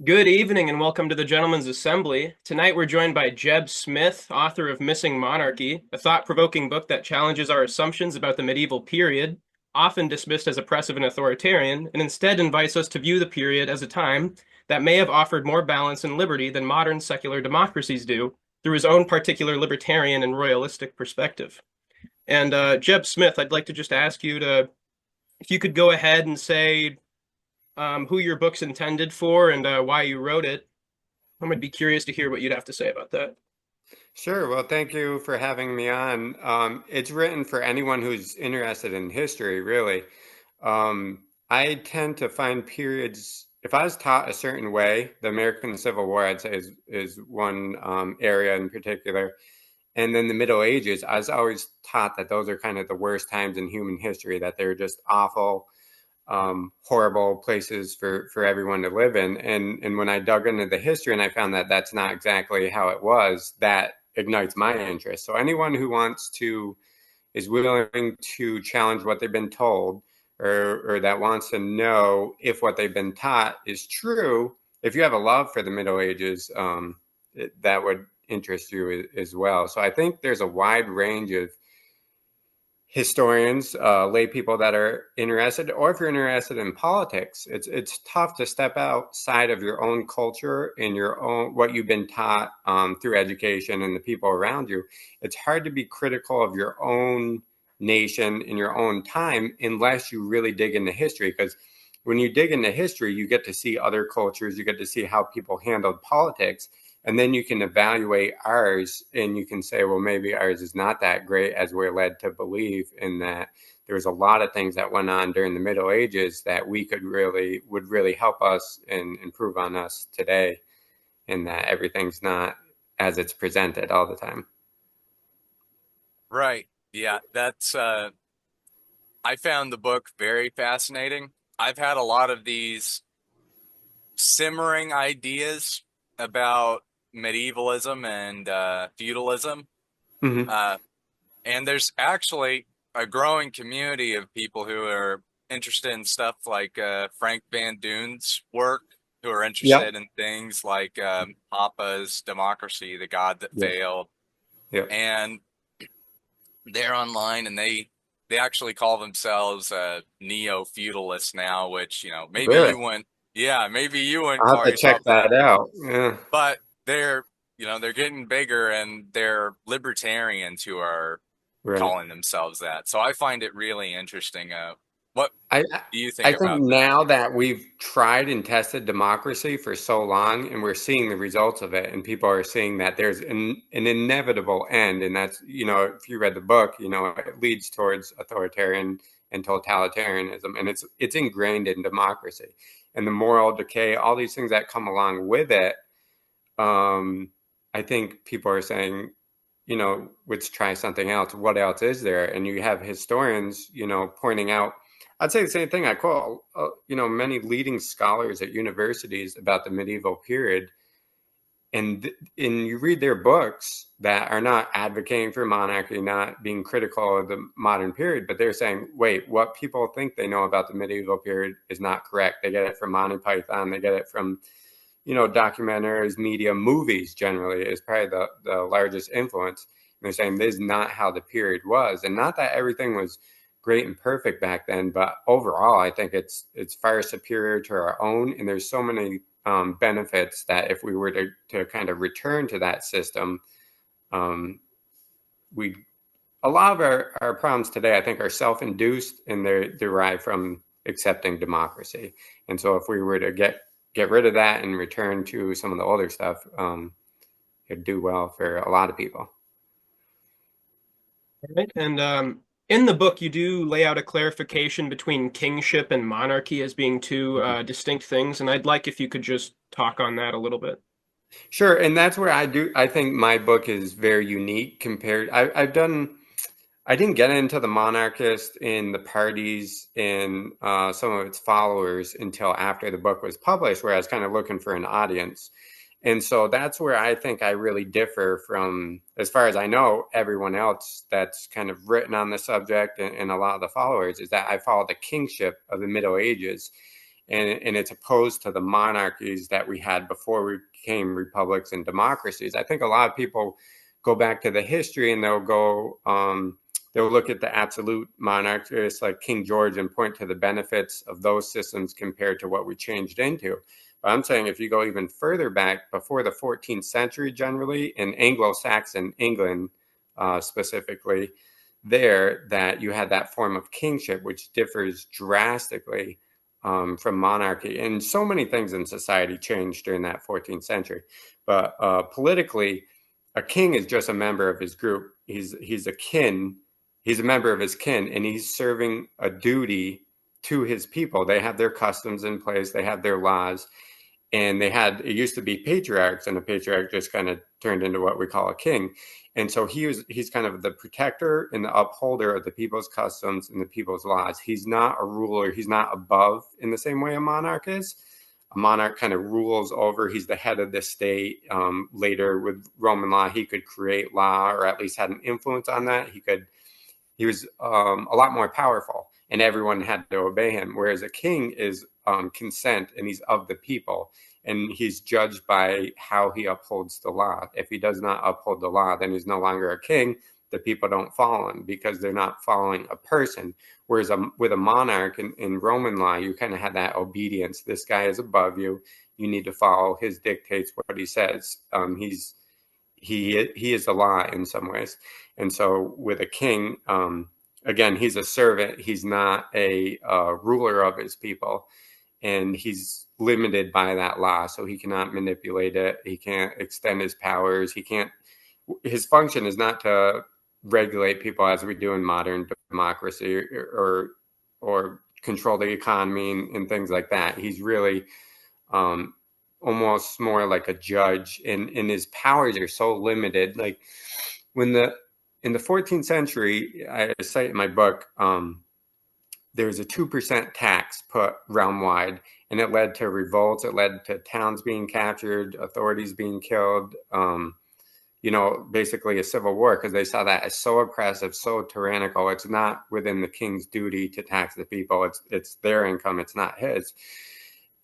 Good evening and welcome to the Gentleman's Assembly. Tonight we're joined by Jeb Smith, author of Missing Monarchy, a thought-provoking book that challenges our assumptions about the medieval period, often dismissed as oppressive and authoritarian, and instead invites us to view the period as a time that may have offered more balance and liberty than modern secular democracies do, through his own particular libertarian and royalistic perspective. And Jeb Smith, I'd like to just ask you to, if you could go ahead and say who your book's intended for and why you wrote it. I'm going to be curious to hear what you'd have to say about that. Sure. Well, thank you for having me on. It's written for anyone who's interested in history, really. I tend to find periods, if I was taught a certain way, the American Civil War, I'd say, is one area in particular. And then the Middle Ages, I was always taught that those are kind of the worst times in human history, that they're just awful, horrible places for everyone to live in. And when I dug into the history and I found that that's not exactly how it was, that ignites my interest. So anyone who is willing to challenge what they've been told, or that wants to know if what they've been taught is true, if you have a love for the Middle Ages, that would interest you as well. So I think there's a wide range of historians, lay people that are interested, or if you're interested in politics, it's tough to step outside of your own culture and your own what you've been taught through education and the people around you. It's hard to be critical of your own nation in your own time unless you really dig into history, because when you dig into history, you get to see other cultures, you get to see how people handled politics, and then you can evaluate ours and you can say, well, maybe ours is not that great as we're led to believe, in that there's a lot of things that went on during the Middle Ages that would really help us and improve on us today, and that everything's not as it's presented all the time. Right. Yeah, that's I found the book very fascinating. I've had a lot of these simmering ideas about medievalism and feudalism. Hmm. Uh, and there's actually a growing community of people who are interested in stuff like Frank Van Dune's work, who are Yep. interested in things like Papa's Democracy, The God That Yep. Failed. Yep. And they're online and they actually call themselves neo-feudalists now, which, maybe Really? you wouldn't, yeah, maybe you wouldn't I'll have call to check yourself that, that out. Yeah. but they're getting bigger and they're libertarians who are Right. calling themselves that. So I find it really interesting. What I do you think I think about that? now that we've tried and tested democracy for so long, and we're seeing the results of it, and people are seeing that there's an inevitable end, and that's, if you read the book, it leads towards authoritarian and totalitarianism, and it's ingrained in democracy, and the moral decay, all these things that come along with it. Um, I think people are saying, let's try something else. What else is there? And you have historians, pointing out. I'd say the same thing. I quote, many leading scholars at universities about the medieval period, and you read their books that are not advocating for monarchy, not being critical of the modern period, but they're saying, wait, what people think they know about the medieval period is not correct. They get it from Monty Python. They get it from documentaries, media, movies generally is probably the largest influence. And they're saying this is not how the period was. And not that everything was great and perfect back then, but overall, I think it's far superior to our own. And there's so many benefits that if we were to kind of return to that system, um, we a lot of our problems today, I think, are self-induced and they're derived from accepting democracy. And so if we were to get rid of that and return to some of the older stuff, it'd do well for a lot of people. Right. And in the book, you do lay out a clarification between kingship and monarchy as being two distinct things. And I'd like if you could just talk on that a little bit. Sure, and that's where I think my book is very unique compared. I didn't get into the monarchist in the parties and some of its followers until after the book was published, where I was kind of looking for an audience. And so that's where I think I really differ from, as far as I know, everyone else that's kind of written on the subject, and a lot of the followers, is that I follow the kingship of the Middle Ages. and it's opposed to the monarchies that we had before we became republics and democracies. I think a lot of people go back to the history and they'll look at the absolute monarchs like King George and point to the benefits of those systems compared to what we changed into. But I'm saying if you go even further back, before the 14th century generally, in Anglo-Saxon England specifically, that you had that form of kingship, which differs drastically from monarchy. And so many things in society changed during that 14th century. But politically, a king is just a member of his group. He's a kin. He's a member of his kin, and he's serving a duty to his people. They have their customs in place. They have their laws. And it used to be patriarchs, and a patriarch just kind of turned into what we call a king. And so he's kind of the protector and the upholder of the people's customs and the people's laws. He's not a ruler. He's not above in the same way a monarch is. A monarch kind of rules over. He's the head of the state. Later with Roman law, he could create law, or at least had an influence on that. He was a lot more powerful, and everyone had to obey him. Whereas a king is consent, and he's of the people, and he's judged by how he upholds the law. If he does not uphold the law, then he's no longer a king. The people don't follow him because they're not following a person. Whereas with a monarch in Roman law, you kind of had that obedience. This guy is above you. You need to follow his dictates, what he says. He is the law in some ways. And so with a king, again, he's a servant. He's not a ruler of his people. And he's limited by that law, so he cannot manipulate it. He can't extend his powers. His function is not to regulate people as we do in modern democracy, or control the economy and things like that. He's really almost more like a judge, and his powers are so limited. Like in the 14th century, I cite in my book, there was a 2% tax put realm-wide, and it led to revolts. It led to towns being captured, authorities being killed, basically a civil war, because they saw that as so oppressive, so tyrannical. It's not within the king's duty to tax the people. It's their income. It's not his.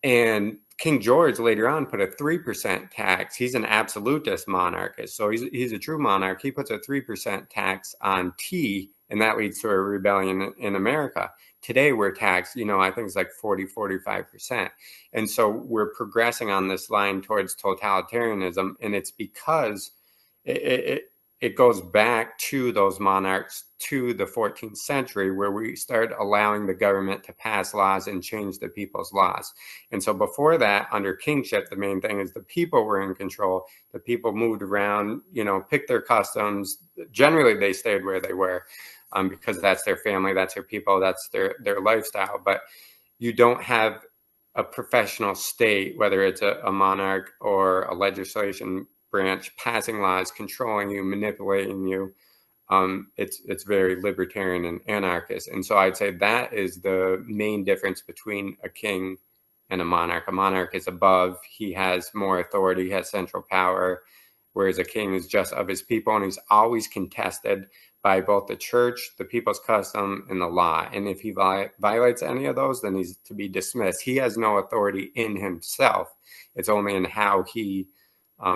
And King George later on put a 3% tax. He's an absolutist monarchist, so he's a true monarch. He puts a 3% tax on tea, and that leads to a rebellion in America. Today we're taxed, I think it's like 45%. And so we're progressing on this line towards totalitarianism. And it's because it goes back to those monarchs, to the 14th century, where we started allowing the government to pass laws and change the people's laws. And so before that, under kingship, the main thing is the people were in control. The people moved around, picked their customs. Generally, they stayed where they were. Because that's their family, that's their people, that's their lifestyle. But you don't have a professional state, whether it's a monarch or a legislation branch, passing laws, controlling you, manipulating you. It's very libertarian and anarchist. And so I'd say that is the main difference between a king and a monarch. A monarch is above. He has more authority, he has central power, whereas a king is just of his people, and he's always contested by both the church, the people's custom, and the law. And if he violates any of those, then he's to be dismissed. He has no authority in himself. It's only in how he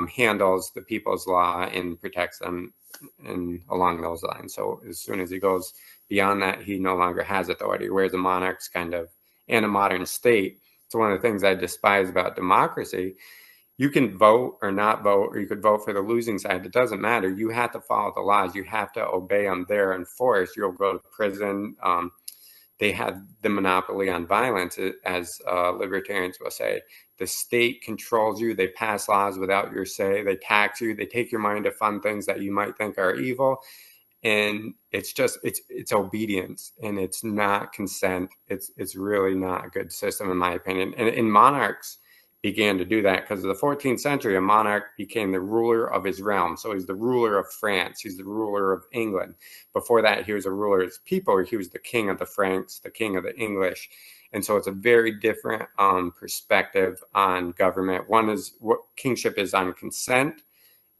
handles the people's law and protects them and along those lines. So as soon as he goes beyond that, he no longer has authority, whereas a monarch's kind of, and a modern state. It's one of the things I despise about democracy. You can vote or not vote, or you could vote for the losing side. It doesn't matter. You have to follow the laws. You have to obey them. They're enforced. You'll go to prison. They have the monopoly on violence, as libertarians will say. The state controls you. They pass laws without your say. They tax you. They take your money to fund things that you might think are evil. And it's obedience, and it's not consent. It's really not a good system, in my opinion. And monarchs began to do that because of the 14th century. A monarch became the ruler of his realm. So he's the ruler of France. He's the ruler of England. Before that, he was a ruler of his people. He was the king of the Franks, the king of the English. And so it's a very different perspective on government. One is what kingship is on consent,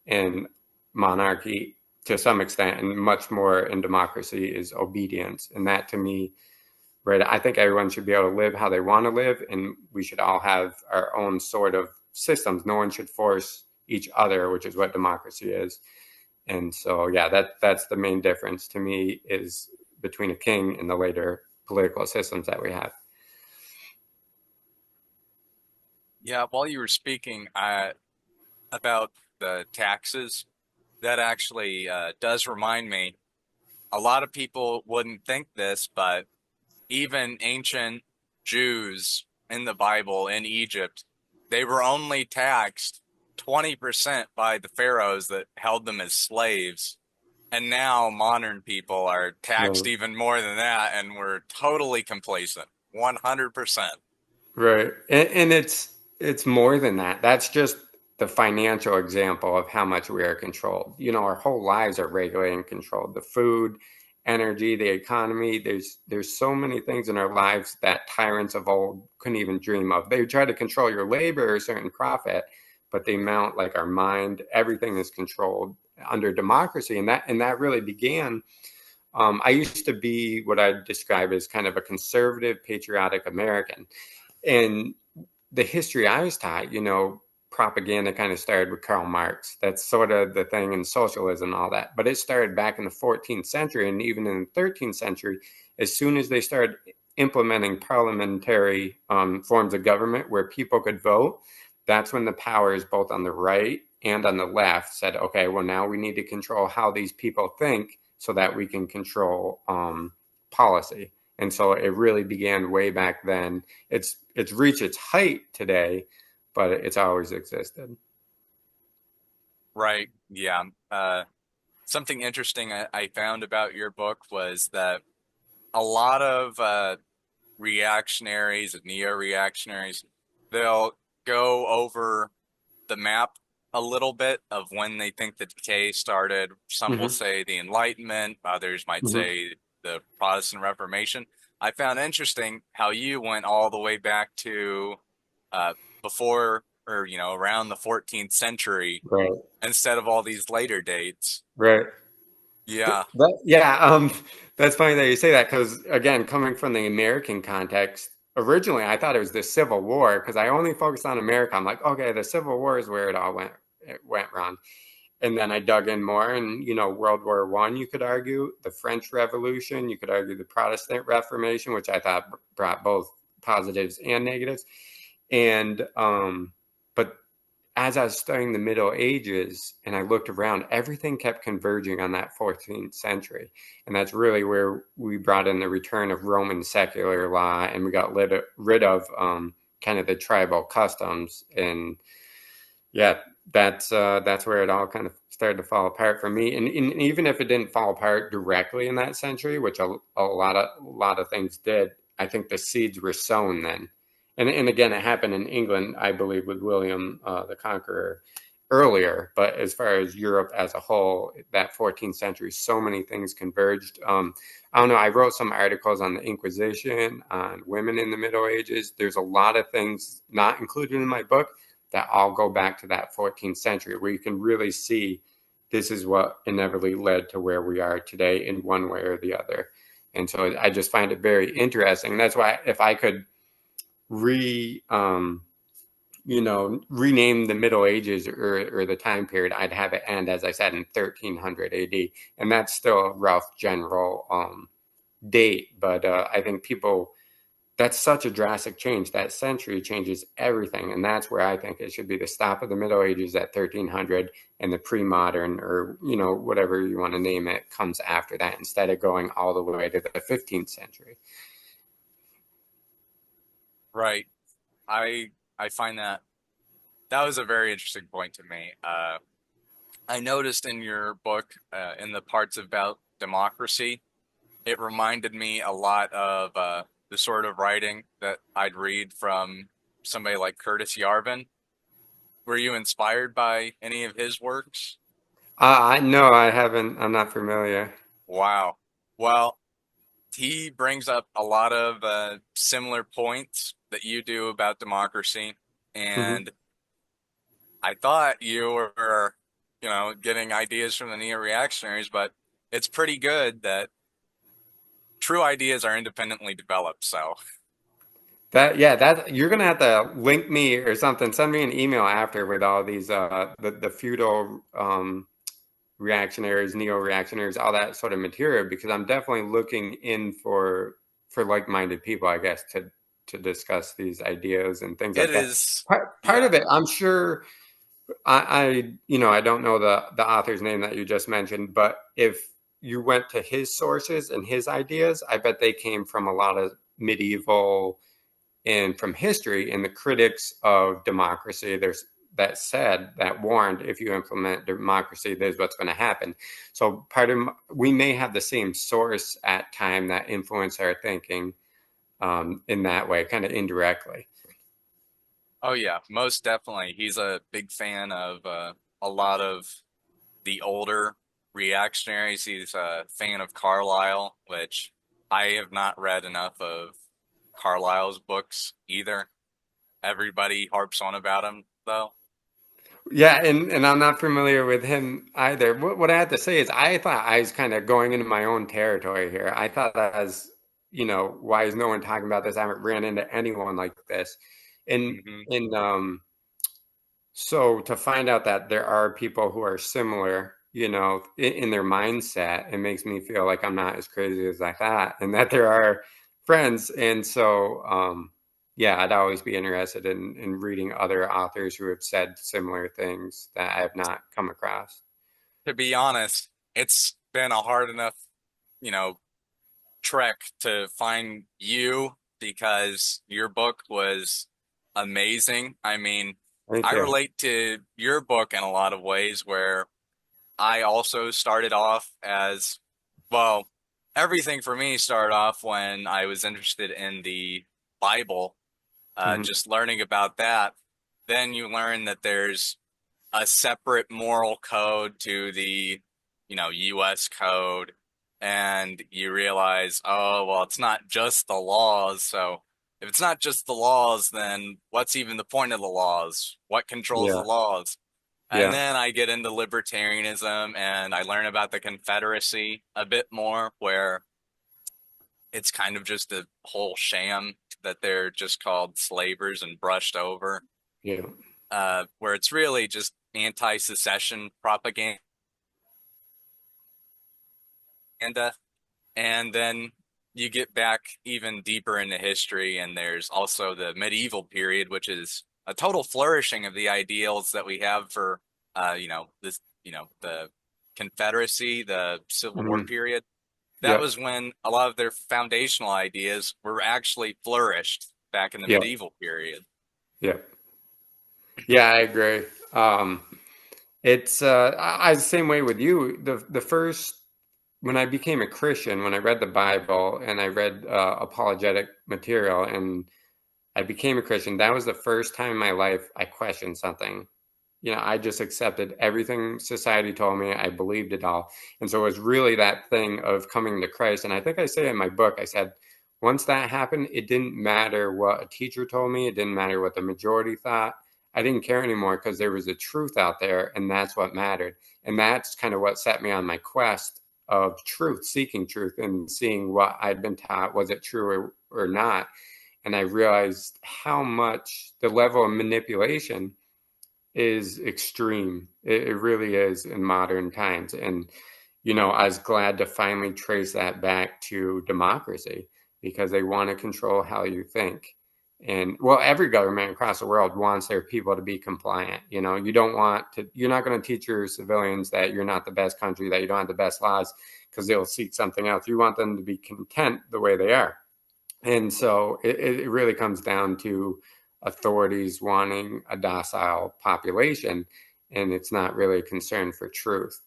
and monarchy to some extent, and much more in democracy, is obedience. And that, to me, right? I think everyone should be able to live how they want to live, and we should all have our own sort of systems. No one should force each other, which is what democracy is. And so, yeah, that's the main difference to me is between a king and the later political systems that we have. Yeah, while you were speaking about the taxes, that actually does remind me. A lot of people wouldn't think this, but even ancient Jews in the Bible in Egypt, they were only taxed 20% by the pharaohs that held them as slaves. And now modern people are taxed Right. even more than that, and we're totally complacent. 100%. Right. And it's more than that. That's just the financial example of how much we are controlled. Our whole lives are regulated and controlled. The food, energy, the economy, there's so many things in our lives that tyrants of old couldn't even dream of. They try to control your labor or certain profit, but the amount, like our mind, everything is controlled under democracy. And that really began. I used to be what I describe as kind of a conservative, patriotic American. And the history I was taught, propaganda kind of started with Karl Marx. That's sort of the thing in socialism and all that. But it started back in the 14th century and even in the 13th century, as soon as they started implementing parliamentary forms of government where people could vote, that's when the powers both on the right and on the left said, okay, well, now we need to control how these people think so that we can control policy. And so it really began way back then. It's reached its height today, but it's always existed. Right. Yeah. Something interesting I found about your book was that a lot of reactionaries and neo-reactionaries, they'll go over the map a little bit of when they think the decay started. Some will Hmm. say the Enlightenment, others might Hmm. say the Protestant Reformation. I found interesting how you went all the way back to uh, before or around the 14th century Right. instead of all these later dates. Right. Yeah, Yeah. That's funny that you say that because again, coming from the American context, originally I thought it was the Civil War because I only focused on America. I'm like, okay, the Civil War is where it went wrong. And then I dug in more, and World War One, you could argue the French Revolution, you could argue the Protestant Reformation, which I thought brought both positives and negatives. And but as I was studying the Middle Ages and I looked around, everything kept converging on that 14th century, and that's really where we brought in the return of Roman secular law, and we got rid of kind of the tribal customs and yeah, that's where it all kind of started to fall apart for me. And even if it didn't fall apart directly in that century, which a lot of things did, I think the seeds were sown then. And again, it happened in England, I believe, with William the Conqueror earlier. But as far as Europe as a whole, that 14th century, so many things converged. I don't know. I wrote some articles on the Inquisition, on women in the Middle Ages. There's a lot of things not included in my book that all go back to that 14th century, where you can really see this is what inevitably led to where we are today in one way or the other. And so I just find it very interesting. And that's why if I could re rename the Middle Ages or the time period, I'd have it end, as I said, in 1300 AD. And that's still a rough general date. But I think that's such a drastic change. That century changes everything. And that's where I think it should be the stop of the Middle Ages at 1300 and the pre-modern or, whatever you want to name it comes after that instead of going all the way to the 15th century. right. I find that was a very interesting point to me. I noticed in your book, in the parts about democracy, it reminded me a lot of the sort of writing that I'd read from somebody like Curtis Yarvin. Were you inspired by any of his works? I no, I haven't. I'm not familiar. Wow. Well, he brings up a lot of similar points that you do about democracy, Hmm. and I thought you were, getting ideas from the neo-reactionaries, but it's pretty good that true ideas are independently developed. So that you're gonna have to link me or something. Send me an email after with all these the feudal reactionaries, neo-reactionaries, all that sort of material, because I'm definitely looking in for like-minded people, I guess, to discuss these ideas and things it like that. is, Part yeah. of it, I'm sure, I don't know the author's name that you just mentioned, but if you went to his sources and his ideas, I bet they came from a lot of medieval and from history and the critics of democracy. There's that warned, if you implement democracy, there's what's going to happen. So we may have the same source at time that influence our thinking in that way, kind of indirectly. Oh yeah, most definitely. He's a big fan of a lot of the older reactionaries. He's a fan of Carlyle, which I have not read enough of Carlyle's books either. Everybody harps on about him though. Yeah, and I'm not familiar with him either. What I have to say is I thought I was kind of going into my own territory here. I thought I was, why is no one talking about this? I haven't ran into anyone like this. And Hmm. and so to find out that there are people who are similar, in their mindset, it makes me feel like I'm not as crazy as I thought, and that there are friends. And so, yeah, I'd always be interested in reading other authors who have said similar things that I have not come across. To be honest, it's been a hard enough, you know, trek to find you because your book was amazing. I mean, Thank I you. relate to your book in a lot of ways where I also started off as, well, everything for me started off when I was interested in the Bible, Hmm. just learning about that. Then you learn that there's a separate moral code to the, US code, and you realize, oh, well, it's not just the laws. So if it's not just the laws, then what's even the point of the laws? What controls the Yeah, laws? And yeah, then I get into libertarianism and I learn about the Confederacy a bit more, where it's kind of just a whole sham that they're just called slavers and brushed over, yeah, where it's really just anti-secession propaganda. And then you get back even deeper into history, and there's also the medieval period, which is a total flourishing of the ideals that we have for, the Confederacy, the Civil War hmm, period. That yeah, was when a lot of their foundational ideas were actually flourished back in the yeah, medieval period. yeah, yeah. I agree. Um, it's I the same way with you. The first when I became a Christian, when I read the Bible and I read apologetic material and I became a Christian, that was the first time in my life I questioned something. I just accepted everything society told me. I believed it all. And so it was really that thing of coming to Christ. And I think I say in my book, I said, once that happened, it didn't matter what a teacher told me. It didn't matter what the majority thought. I didn't care anymore because there was a truth out there, and that's what mattered. And that's kind of what set me on my quest of truth, seeking truth and seeing what I'd been taught. Was it true or not? And I realized how much the level of manipulation is extreme. It really is in modern times. And, I was glad to finally trace that back to democracy because they want to control how you think. And well, every government across the world wants their people to be compliant. You're not going to teach your civilians that you're not the best country, that you don't have the best laws because they'll seek something else. You want them to be content the way they are. And so it really comes down to authorities wanting a docile population, and it's not really a concern for truth.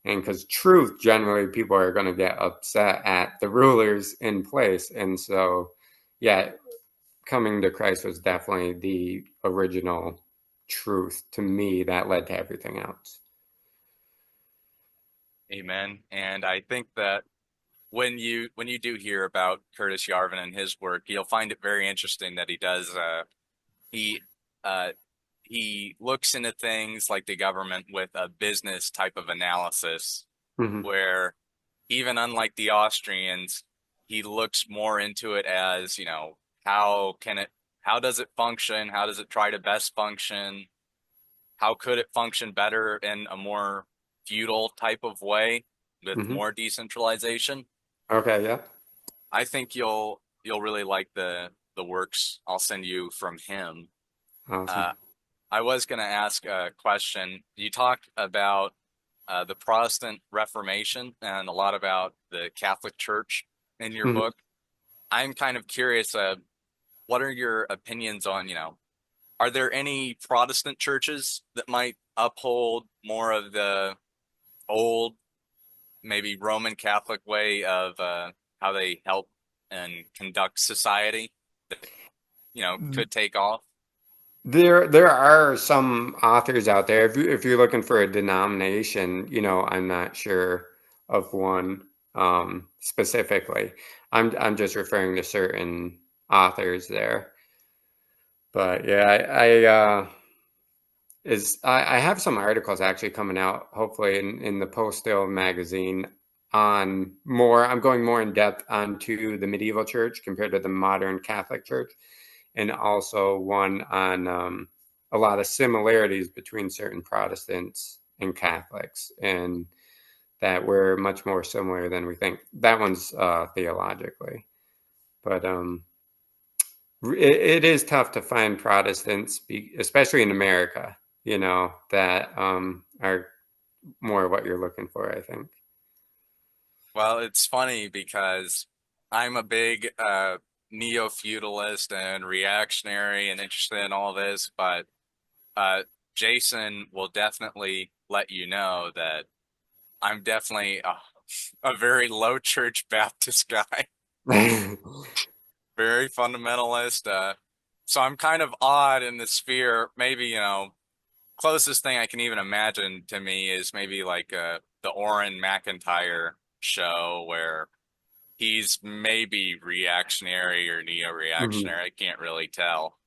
And because truth, generally, people are going to get upset at the rulers in place. And so, yeah, coming to Christ was definitely the original truth to me that led to everything else. Amen. And I think that when you do hear about Curtis Yarvin and his work, you'll find it very interesting that he uh, he looks into things like the government with a business type of analysis, Hmm. where even unlike the Austrians, he looks more into it as, you know, how does it function? How does it try to best function? How could it function better in a more feudal type of way with Hmm. more decentralization? Okay, yeah. I think you'll really like the works I'll send you from him. Awesome. Uh, I was going to ask a question. You talked about the Protestant Reformation and a lot about the Catholic Church in your Mhm. book. I'm kind of curious, what are your opinions on, you know, are there any Protestant churches that might uphold more of the old, maybe Roman Catholic way of how they help and conduct society that, you know, could take off? There are some authors out there. If you're looking for a denomination, I'm not sure of one specifically. I'm just referring to certain authors there. But yeah, I have some articles actually coming out, hopefully in the Postal magazine on more. I'm going more in depth onto the medieval church compared to the modern Catholic Church, and also one on a lot of similarities between certain Protestants and Catholics, and that we're much more similar than we think. That one's theologically, but it is tough to find Protestants, especially in America, that are more what you're looking for, I think. Well, it's funny because I'm a big neo-feudalist and reactionary and interested in all this, but uh, Jason will definitely let you know that I'm definitely a very low church Baptist guy, very fundamentalist. So I'm kind of odd in the sphere. Maybe, you know, closest thing I can even imagine to me is maybe like the Orrin McIntyre show where he's maybe reactionary or Mhm. neo-reactionary. I can't really tell.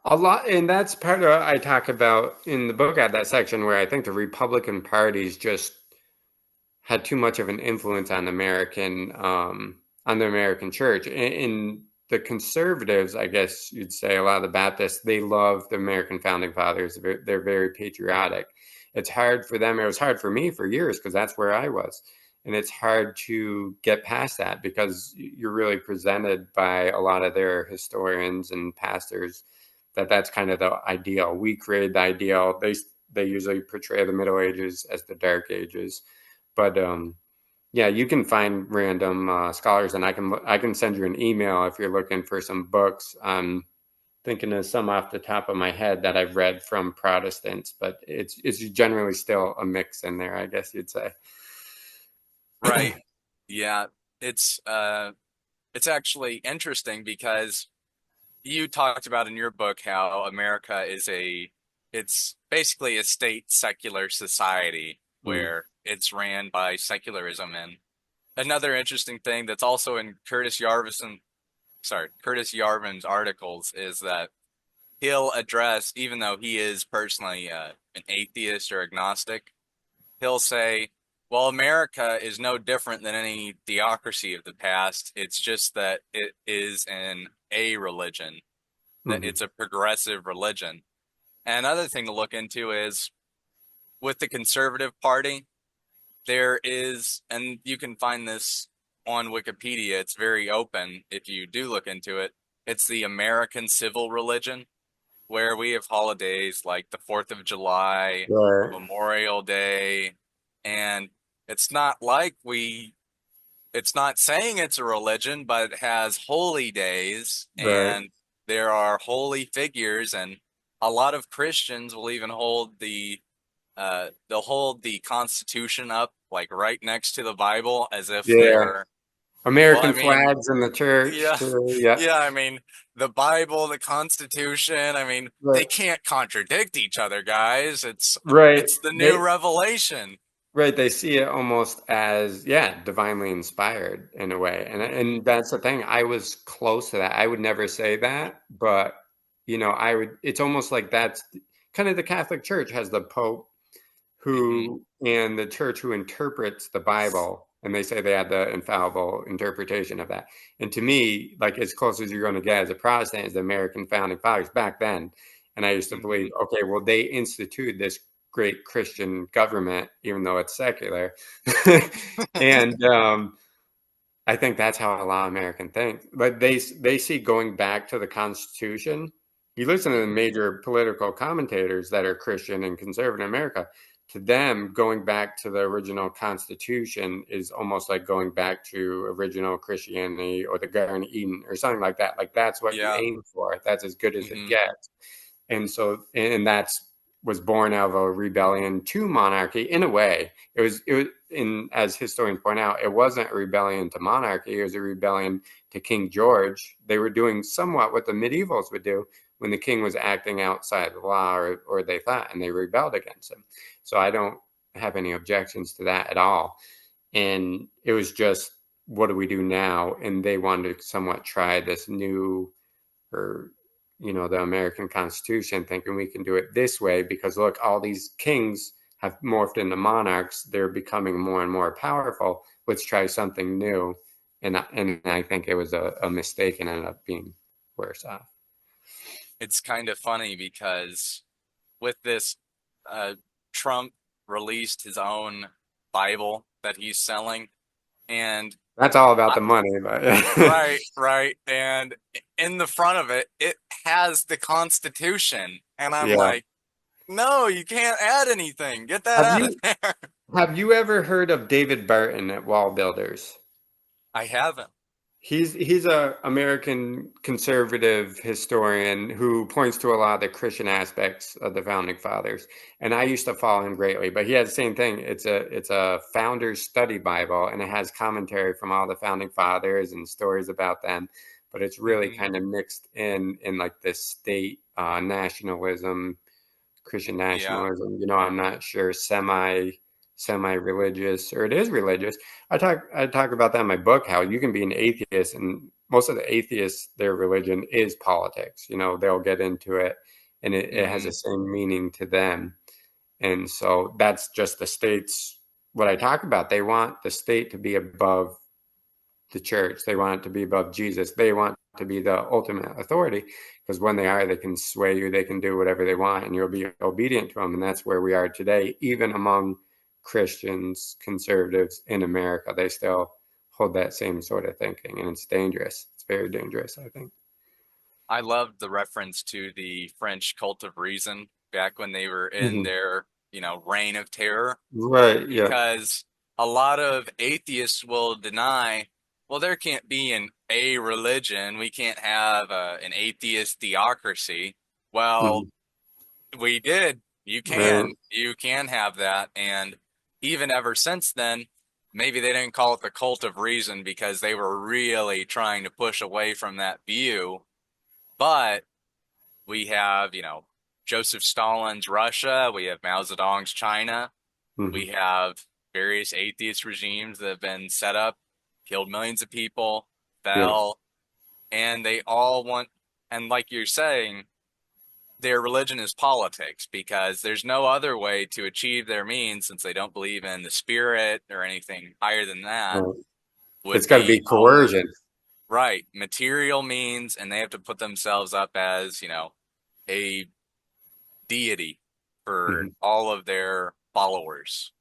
A lot, and that's part of what I talk about in the book at that section where I think the Republican parties just had too much of an influence on the American church. In the conservatives, I guess you'd say, a lot of the Baptists, they love the American founding fathers. They're very patriotic. It's hard for them. It was hard for me for years because that's where I was. And it's hard to get past that because you're really presented by a lot of their historians and pastors that that's kind of the ideal. We create the ideal. They usually portray the Middle Ages as the Dark Ages, but yeah, you can find random scholars, and I can send you an email if you're looking for some books. I'm thinking of some off the top of my head that I've read from Protestants, but it's generally still a mix in there, I guess you'd say. Right. Yeah. It's uh it's actually interesting because you talked about in your book how America is it's basically a state secular society Mm. where it's ran by secularism. And another interesting thing that's also in Curtis Yarvin's articles is that he'll address, even though he is personally an atheist or agnostic, he'll say, well, America is no different than any theocracy of the past. It's just that it is a religion, that Hmm. it's a progressive religion. And another thing to look into is with the Conservative Party, there is, and you can find this on Wikipedia, it's very open if you do look into it. It's the American civil religion, where we have holidays like the 4th of July, Right, Memorial Day, and it's not like it's not saying it's a religion, but it has holy days right. and there are holy figures, and a lot of Christians will even hold they'll hold the Constitution up like right next to the Bible as if Yeah, they're, well, I American mean, flags in the church yeah, too. Yeah, yeah, I mean, the Bible, the Constitution, I mean, they right, can't contradict each other, guys. right. It's the new They revelation. Right, they see it almost as, yeah, divinely inspired in a way. And that's the thing. I was close to that. I would never say that, but I would it's almost like that's kind of the Catholic Church has the Pope Hmm. who and the church who interprets the Bible. And they say they had the infallible interpretation of that. And to me, like as close as you're going to get as a Protestant is the American founding fathers back then. And I used to believe, okay, well, they instituted this great Christian government, even though it's secular. And I think that's how a lot of Americans think. But they see going back to the Constitution. You listen to the major political commentators that are Christian and conservative in America. To them, going back to the original Constitution is almost like going back to original Christianity or the Garden of Eden or something like that. Like that's what you Yeah. aim for. That's as good as it Mm-hmm. gets. And so, and that's was born out of a rebellion to monarchy in a way. It was, in as historians point out, it wasn't a rebellion to monarchy. It was a rebellion to King George. They were doing somewhat what the medievals would do when the king was acting outside the law, or they thought, and they rebelled against him. So I don't have any objections to that at all. And it was just, what do we do now? And they wanted to somewhat try this new, or the American Constitution, thinking we can do it this way because look, all these kings have morphed into monarchs. They're becoming more and more powerful. Let's try something new. And I think it was a mistake and ended up being worse off. It's kind of funny because with this, Trump released his own Bible that he's selling, and That's all about the money, but right. And in the front of it, it has the Constitution. And I'm yeah. like, no, you can't add anything. Get that Have out of you there. have you ever heard of David Barton at Wall Builders? I haven't. He's a American conservative historian who points to a lot of the Christian aspects of the founding fathers, and I used to follow him greatly. But he has the same thing. It's a founder's study Bible, and it has commentary from all the founding fathers and stories about them. But it's really Mm-hmm. kind of mixed in like this state nationalism, Christian Yeah. nationalism. I'm not sure, semi-religious, or it is religious. I talk about that in my book, how you can be an atheist, and most of the atheists, their religion is politics. They'll get into it, and it has Mm-hmm. the same meaning to them. And so that's just the state's, what I talk about. They want the state to be above the church. They want it to be above Jesus. They want to be the ultimate authority, because when they are, they can sway you. They can do whatever they want, and you'll be obedient to them. And that's where we are today, even among Christians, conservatives in America. They still hold that same sort of thinking, and it's dangerous. It's very dangerous, I think. I loved the reference to the French cult of reason back when they were in Mm-hmm. their, reign of terror, Right. Yeah. because a lot of atheists will deny, well, there can't be a religion. We can't have an atheist theocracy. Well, we did. You Mm-hmm. can have that. And even ever since then, maybe they didn't call it the cult of reason because they were really trying to push away from that view. But we have, Joseph Stalin's Russia, we have Mao Zedong's China, we Mm-hmm. have various atheist regimes that have been set up, killed millions of people, Yeah. fell, and they all want, and like you're saying, their religion is politics because there's no other way to achieve their means, since they don't believe in the spirit or anything higher than that, Right. It's would got to be be only, coercion. right, material means, and they have to put themselves up as, a deity for Mm-hmm. all of their followers.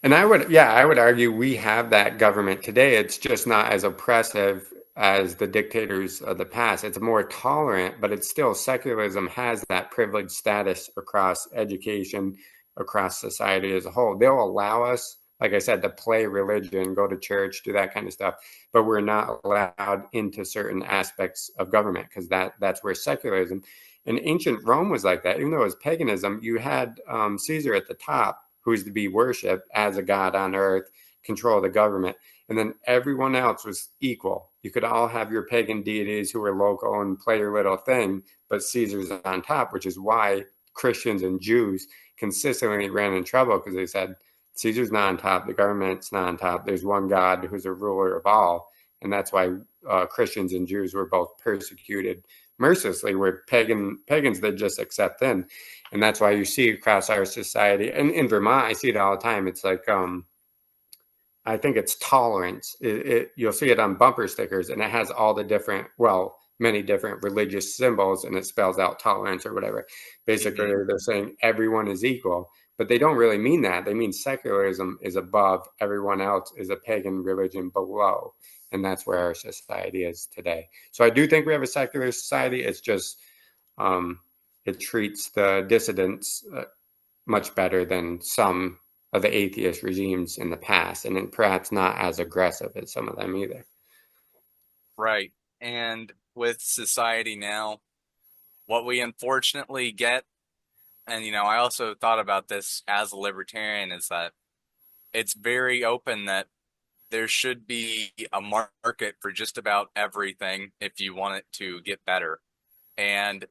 And I would argue we have that government today. It's just not as oppressive as the dictators of the past. It's more tolerant, but it's still, secularism has that privileged status across education, across society as a whole. They'll allow us, like I said, to play religion, go to church, do that kind of stuff, but we're not allowed into certain aspects of government, because that's where secularism. And ancient Rome was like that. Even though it was paganism, you had Caesar at the top, who's to be worshipped as a god on earth, control the government. And then everyone else was equal. You could all have your pagan deities who were local and play your little thing, but Caesar's on top, which is why Christians and Jews consistently ran in trouble, because they said, Caesar's not on top, the government's not on top. There's one God who's a ruler of all. And that's why Christians and Jews were both persecuted mercilessly, where pagans they just accept in. And that's why you see across our society, and in Vermont, I see it all the time. It's like I think it's tolerance. You'll see it on bumper stickers, and it has all the different, well, many different religious symbols, and it spells out tolerance or whatever. Basically, they're saying everyone is equal, but they don't really mean that. They mean secularism is above, everyone else is a pagan religion below. And that's where our society is today. So I do think we have a secular society. It's just, it treats the dissidents much better than some of the atheist regimes in the past, and then perhaps not as aggressive as some of them either. Right. And with society now, what we unfortunately get, and I also thought about this as a libertarian, is that it's very open that there should be a market for just about everything if you want it to get better. And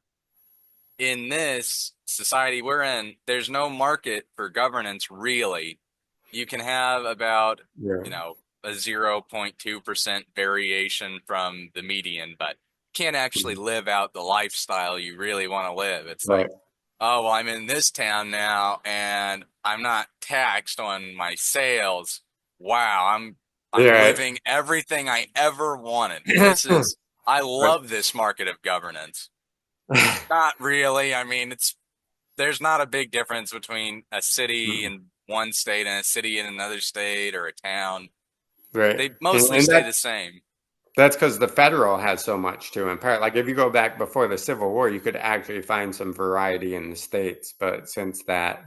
in this society we're in, there's no market for governance, really. You can have about, a 0.2% variation from the median, but can't actually live out the lifestyle you really want to live. It's like, oh, well, I'm in this town now and I'm not taxed on my sales. Wow, I'm living everything I ever wanted. I love this market of governance. Not really. I mean, there's not a big difference between a city in one state and a city in another state or a town. Right. They mostly stay the same. That's because the federal has so much to impart. Like if you go back before the Civil War, you could actually find some variety in the states. But since that,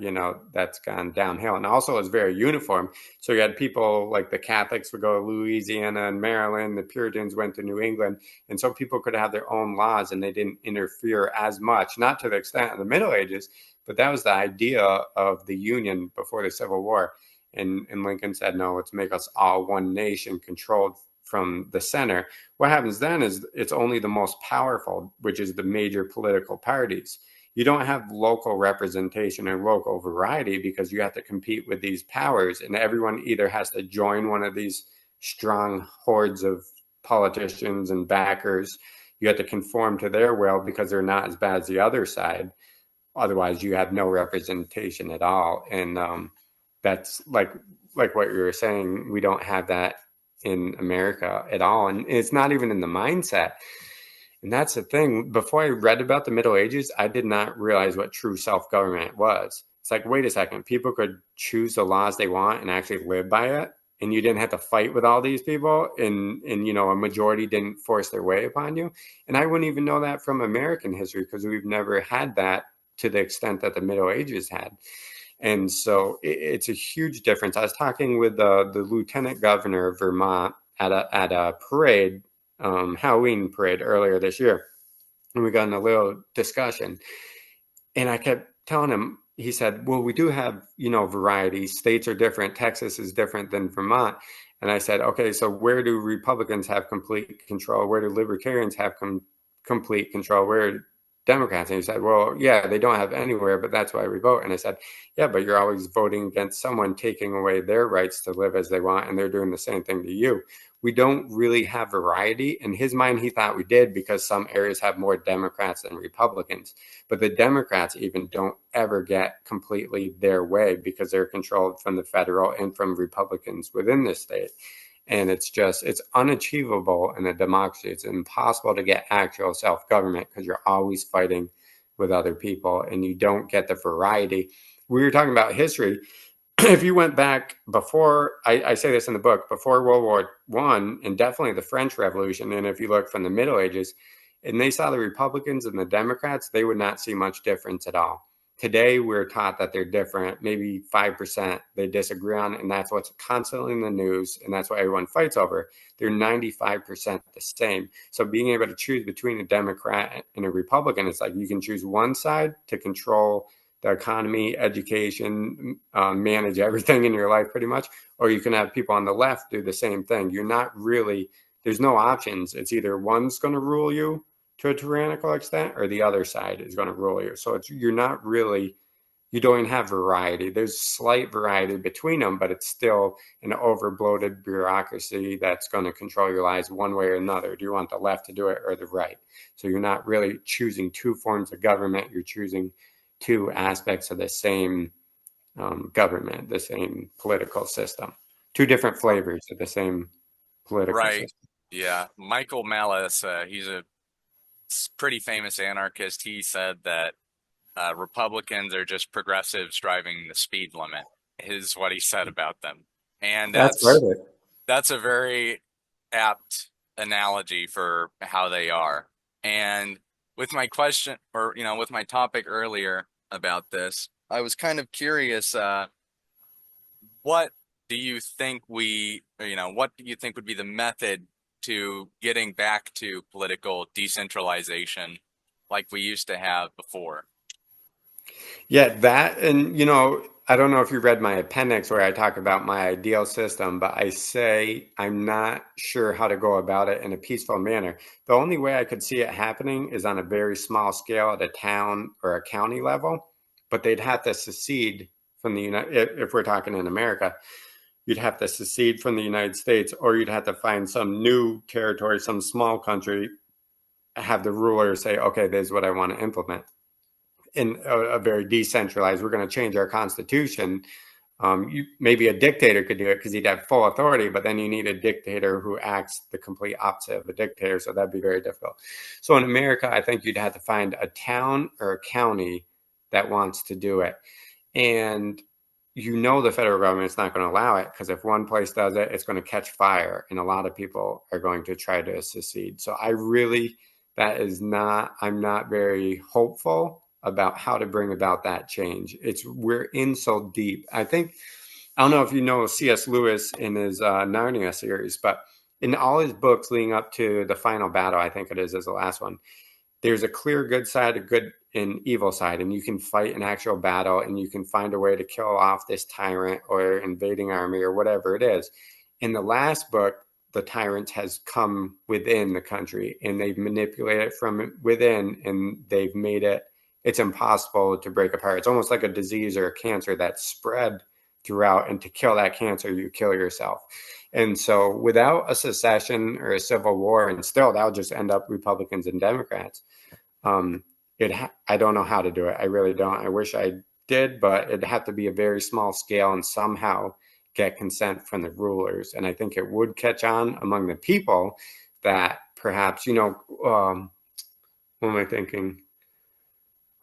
that's gone downhill. And also it's very uniform. So you had people like the Catholics would go to Louisiana and Maryland. The Puritans went to New England. And so people could have their own laws and they didn't interfere as much, not to the extent of the Middle Ages, but that was the idea of the Union before the Civil War. And Lincoln said, no, let's make us all one nation controlled from the center. What happens then is it's only the most powerful, which is the major political parties. You don't have local representation or local variety because you have to compete with these powers, and everyone either has to join one of these strong hordes of politicians and backers. You have to conform to their will because they're not as bad as the other side. Otherwise, you have no representation at all. And that's like what you were saying. We don't have that in America at all. And it's not even in the mindset. And that's the thing. Before I read about the Middle Ages, I did not realize what true self-government was. It's like, wait a second, people could choose the laws they want and actually live by it. And you didn't have to fight with all these people, and a majority didn't force their way upon you. And I wouldn't even know that from American history because we've never had that to the extent that the Middle Ages had. And so it's a huge difference. I was talking with the lieutenant governor of Vermont at a parade, Halloween parade earlier this year. And we got in a little discussion. And I kept telling him, he said, well, we do have, variety. States are different. Texas is different than Vermont. And I said, okay, so where do Republicans have complete control? Where do Libertarians have complete control? Where Democrats? And he said, well, yeah, they don't have anywhere, but that's why we vote. And I said, yeah, but you're always voting against someone taking away their rights to live as they want, and they're doing the same thing to you. We don't really have variety. In his mind, he thought we did because some areas have more Democrats than Republicans. But the Democrats even don't ever get completely their way because they're controlled from the federal and from Republicans within the state. And it's unachievable in a democracy. It's impossible to get actual self-government because you're always fighting with other people and you don't get the variety. We were talking about history. If you went back before, I say this in the book, before World War I, and definitely the French Revolution, and if you look from the Middle Ages, and they saw the Republicans and the Democrats, they would not see much difference at all. Today, we're taught that they're different, maybe 5% they disagree on, and that's what's constantly in the news, and that's what everyone fights over. They're 95% the same. So being able to choose between a Democrat and a Republican, it's like you can choose one side to control the economy, education, manage everything in your life pretty much, or you can have people on the left do the same thing. You're not really, there's no options. It's either one's going to rule you to a tyrannical extent or the other side is going to rule you. So you don't even have variety. There's slight variety between them, but it's still an overbloated bureaucracy that's going to control your lives one way or another. Do you want the left to do it or the right? So you're not really choosing two forms of government. You're choosing two aspects of the same government, the same political system. two different flavors of the same political Right. system. Yeah. Michael Malice, he's a pretty famous anarchist. He said that Republicans are just progressives driving the speed limit, is what he said about them. And That's perfect. that's a very apt analogy for how they are. And with my question, or with my topic earlier about this, I was kind of curious, what do you think what do you think would be the method to getting back to political decentralization like we used to have before? Yeah, that, and I don't know if you read my appendix where I talk about my ideal system, but I say I'm not sure how to go about it in a peaceful manner. The only way I could see it happening is on a very small scale at a town or a county level, but they'd have to secede from the United, if we're talking in America, you'd have to secede from the United States, or you'd have to find some new territory, some small country, have the ruler say, okay, this is what I want to implement in a very decentralized, we're going to change our constitution. Maybe a dictator could do it because he'd have full authority, but then you need a dictator who acts the complete opposite of a dictator. So that'd be very difficult. So in America, I think you'd have to find a town or a county that wants to do it. And the federal government's not going to allow it, because if one place does it, it's going to catch fire. And a lot of people are going to try to secede. So I'm not very hopeful about how to bring about that change. We're in so deep. I don't know if you know C.S. Lewis in his Narnia series, but in all his books leading up to the final battle, I think it is the last one, there's a clear good side, a good and evil side, and you can fight an actual battle and you can find a way to kill off this tyrant or invading army or whatever it is. In the last book, the tyrant has come within the country and they've manipulated it from within, and they've made it's impossible to break apart. It's almost like a disease or a cancer that's spread throughout, and to kill that cancer, you kill yourself. And so without a secession or a civil war, and still that'll just end up Republicans and Democrats, I don't know how to do it. I really don't. I wish I did, but it'd have to be a very small scale and somehow get consent from the rulers. And I think it would catch on among the people that perhaps, what am I thinking?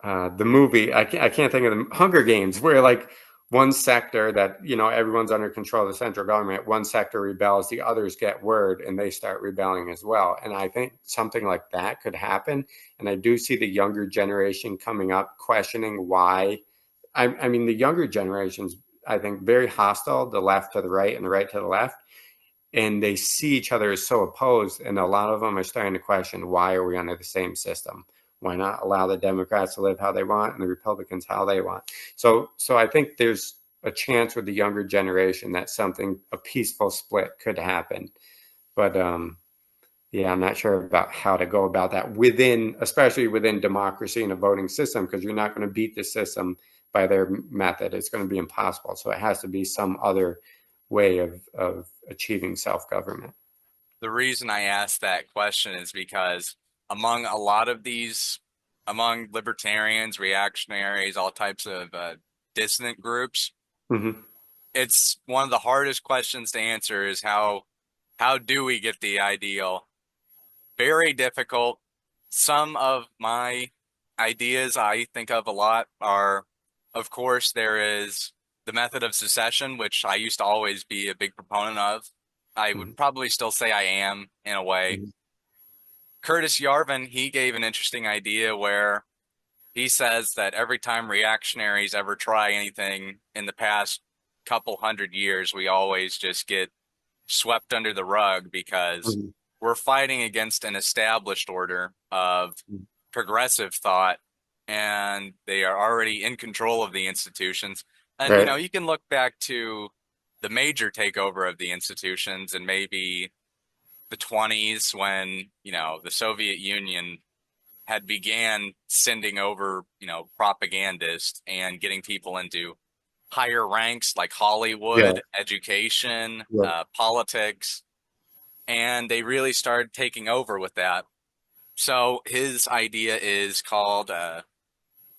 The movie, I can't think of the Hunger Games, where like one sector that, everyone's under control of the central government, one sector rebels, the others get word and they start rebelling as well. And I think something like that could happen. And I do see the younger generation coming up questioning why. I mean, the younger generation's, I think, very hostile, the left to the right and the right to the left. And they see each other as so opposed. And a lot of them are starting to question, why are we under the same system? Why not allow the Democrats to live how they want and the Republicans how they want? So I think there's a chance with the younger generation that a peaceful split could happen. But yeah, I'm not sure about how to go about that especially within democracy and a voting system, because you're not going to beat the system by their method. It's going to be impossible. So it has to be some other way of achieving self-government. The reason I asked that question is because among a lot of among libertarians, reactionaries, all types of dissident groups, Mm-hmm. it's one of the hardest questions to answer is how do we get the ideal? Very difficult. Some of my ideas I think of a lot are, of course, there is the method of secession, which I used to always be a big proponent of. I would probably still say I am in a way. Mm-hmm. Curtis Yarvin, he gave an interesting idea where he says that every time reactionaries ever try anything in the past couple hundred years, we always just get swept under the rug because Mm-hmm. we're fighting against an established order of progressive thought, and they are already in control of the institutions. And, Right. you can look back to the major takeover of the institutions and maybe the 20s when, the Soviet Union had began sending over, propagandists and getting people into higher ranks like Yeah. Hollywood, education, Yeah. politics, and they really started taking over with that. So his idea is called